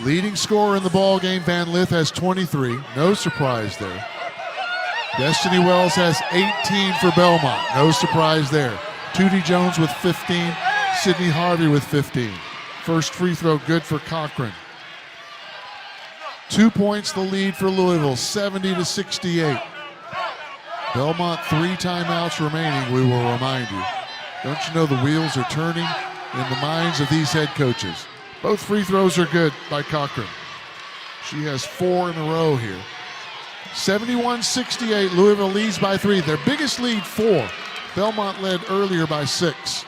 Leading scorer in the ball game, Van Lith has 23. No surprise there. Destiny Wells has 18 for Belmont. No surprise there. Tootie Jones with 15. Sydney Harvey with 15. First free throw good for Cochran. 2 points the lead for Louisville, 70-68. Belmont 3 timeouts remaining, we will remind you. Don't you know the wheels are turning in the minds of these head coaches? Both free throws are good by Cochran. She has 4 in a row here. 71-68, Louisville leads by 3. Their biggest lead, 4. Belmont led earlier by 6.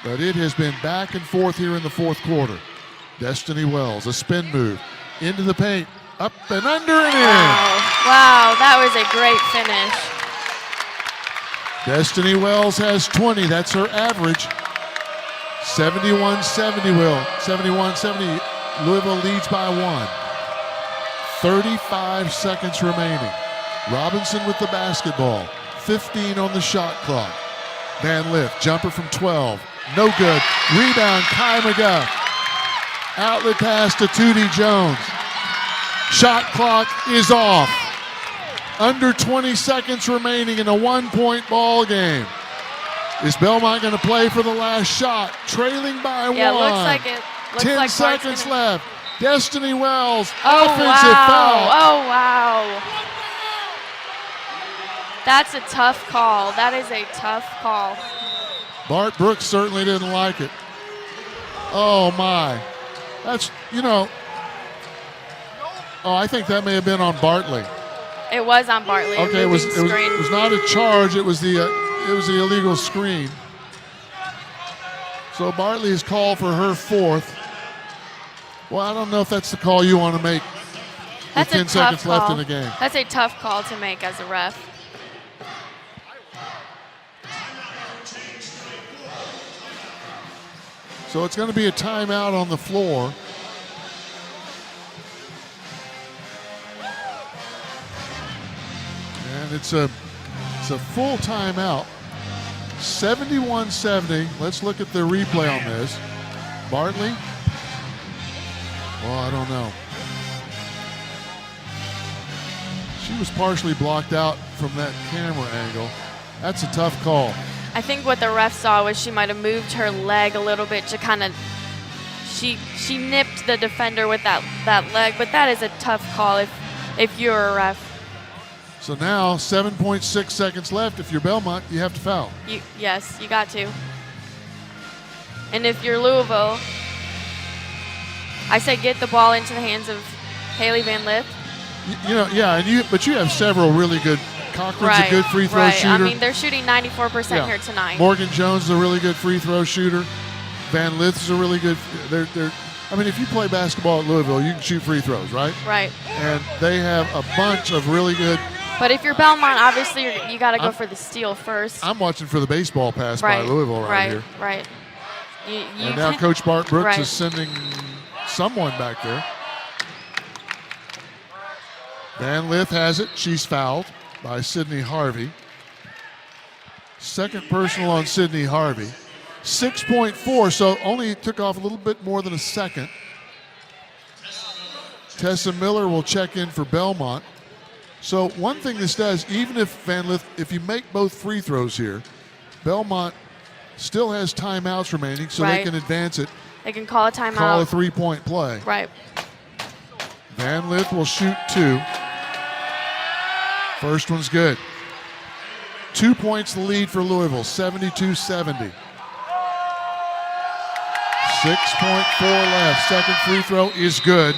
But it has been back and forth here in the fourth quarter. Destiny Wells, a spin move, into the paint, up and under and in. Wow, that was a great finish. Destiny Wells has 20, that's her average. 71-70, Louisville leads by 1. 35 seconds remaining. Robinson with the basketball, 15 on the shot clock. Van Lith, jumper from 12, no good. Rebound, Kai McGuff. Outlet pass to Tootie Jones. Shot clock is off. Under 20 seconds remaining in a 1-point ball game. Is Belmont going to play for the last shot? Trailing by 1. Yeah, looks like it. 10 seconds left. Destiny Wells, Oh, offensive foul. Oh, wow. That's a tough call. That is a tough call. Bart Brooks certainly didn't like it. Oh, my. That's, oh, I think that may have been on Bartley. It was on Bartley. Okay, it was not a charge. It was the illegal screen. So Bartley is called for her 4th. Well, I don't know if that's the call you want to make with 10 seconds left in the game. That's a tough call to make as a ref. So it's going to be a timeout on the floor. And it's a full timeout. 71-70. Let's look at the replay on this. Bartley? Well, I don't know. She was partially blocked out from that camera angle. That's a tough call. I think what the ref saw was she might have moved her leg a little bit to kind of, she nipped the defender with that leg, but that is a tough call if you're a ref. So now 7.6 seconds left. If you're Belmont, you have to foul. Yes, you got to. And if you're Louisville, I say get the ball into the hands of Haley Van Lith. But you have several really good. Cochran's a good free throw shooter. I mean, they're shooting 94% here tonight. Morgan Jones is a really good free throw shooter. Van Lith is a really good. If you play basketball at Louisville, you can shoot free throws, right? Right. And they have a bunch of really good. But if you're Belmont, obviously you got to go for the steal first. I'm watching for the baseball pass by Louisville right here. Right. And now Coach Bart Brooks is sending someone back there. Van Lith has it. She's fouled by Sydney Harvey. Second personal on Sydney Harvey. 6.4, so only took off a little bit more than a second. Tessa Miller will check in for Belmont. So one thing this does, even if Van Lith, if you make both free throws here, Belmont still has timeouts remaining, so they can advance it. They can call a timeout. Call a three-point play. Right. Van Lith will shoot 2. First one's good. 2 points the lead for Louisville, 72-70. 6.4 left. Second free throw is good.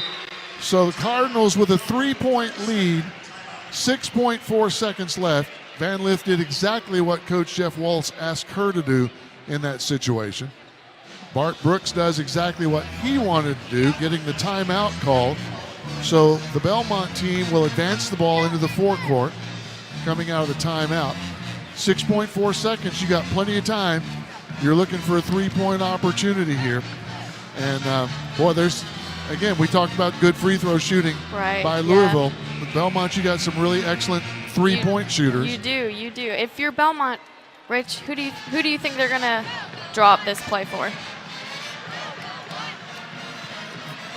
So the Cardinals with a 3-point lead, 6.4 seconds left. Van Lith did exactly what Coach Jeff Waltz asked her to do in that situation. Bart Brooks does exactly what he wanted to do, getting the timeout called. So the Belmont team will advance the ball into the forecourt, coming out of the timeout. 6.4 seconds, you got plenty of time. You're looking for a 3-point opportunity here. And again, we talked about good free throw shooting by Louisville. With Belmont, you got some really excellent 3-point shooters. You do. If you're Belmont, Rich, who do you think they're gonna draw up this play for.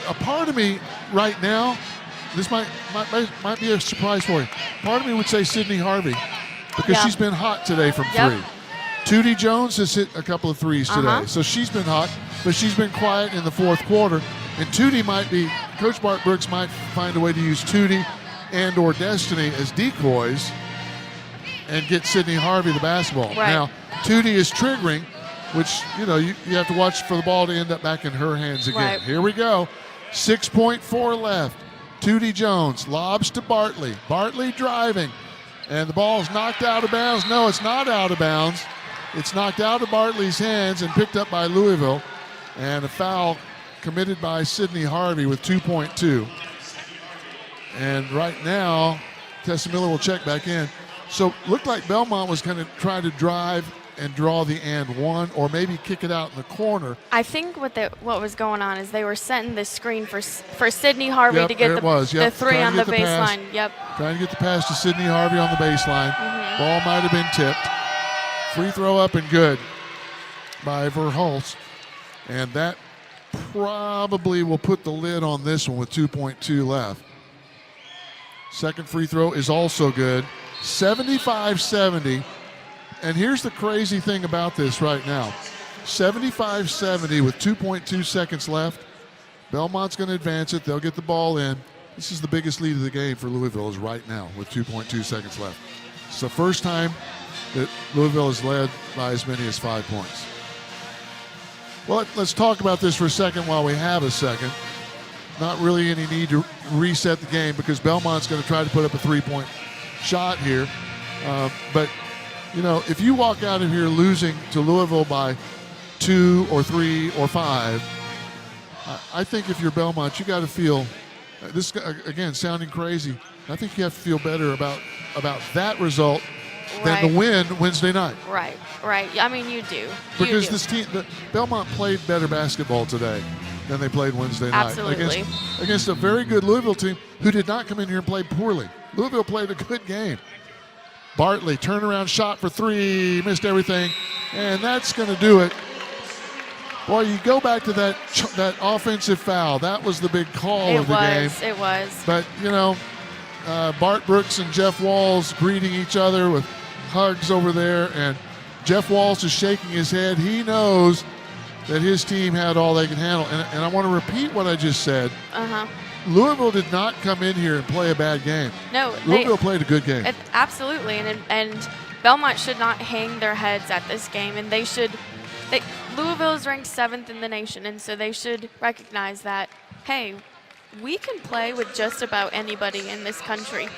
A part of me right now, this might be a surprise for you. Part of me would say Sydney Harvey, because she's been hot today from three. Tootie Jones has hit a couple of threes today, so she's been hot, but she's been quiet in the fourth quarter. And Tootie Coach Bart Brooks might find a way to use Tootie and or Destiny as decoys and get Sydney Harvey the basketball. Right. Now, Tootie is triggering, which, you have to watch for the ball to end up back in her hands again. Right. Here we go. 6.4 left. Tootie Jones lobs to Bartley. Bartley driving. And the ball is knocked out of bounds. No, it's not out of bounds. It's knocked out of Bartley's hands and picked up by Louisville. And a foul committed by Sydney Harvey with 2.2. And right now, Tessa Miller will check back in. So looked like Belmont was going to try to drive and draw the and one, or maybe kick it out in the corner. I think what was going on is they were setting the screen for Sydney Harvey to get the three on the baseline. Trying to get the pass to Sydney Harvey on the baseline. Ball might have been tipped. Free throw up and good by Verhulst. And that probably will put the lid on this one with 2.2 left. Second free throw is also good. 75-70. And here's the crazy thing about this right now. 75-70 with 2.2 seconds left. Belmont's going to advance it. They'll get the ball in. This is the biggest lead of the game for Louisville is right now with 2.2 seconds left. It's the first time that Louisville has led by as many as 5 points. Well, let's talk about this for a second while we have a second. Not really any need to reset the game because Belmont's going to try to put up a three-point shot here. But if you walk out of here losing to Louisville by 2 or 3 or 5, I think if you're Belmont, you got to feel this again sounding crazy. I think you have to feel better about that result than the win Wednesday night. Right. I mean, you do. Because this team, Belmont played better basketball today than they played Wednesday night. Absolutely. Against a very good Louisville team who did not come in here and play poorly. Louisville played a good game. Bartley, turnaround shot for three, missed everything, and that's going to do it. Boy, you go back to that offensive foul. That was the big call of the game. It was. But, Bart Brooks and Jeff Walls greeting each other with hugs over there, and Jeff Walls is shaking his head. He knows that his team had all they could handle. And I want to repeat what I just said. Louisville did not come in here and play a bad game. No, Louisville played a good game. Absolutely, and Belmont should not hang their heads at this game, and Louisville is ranked 7th in the nation, and so they should recognize that, hey, we can play with just about anybody in this country.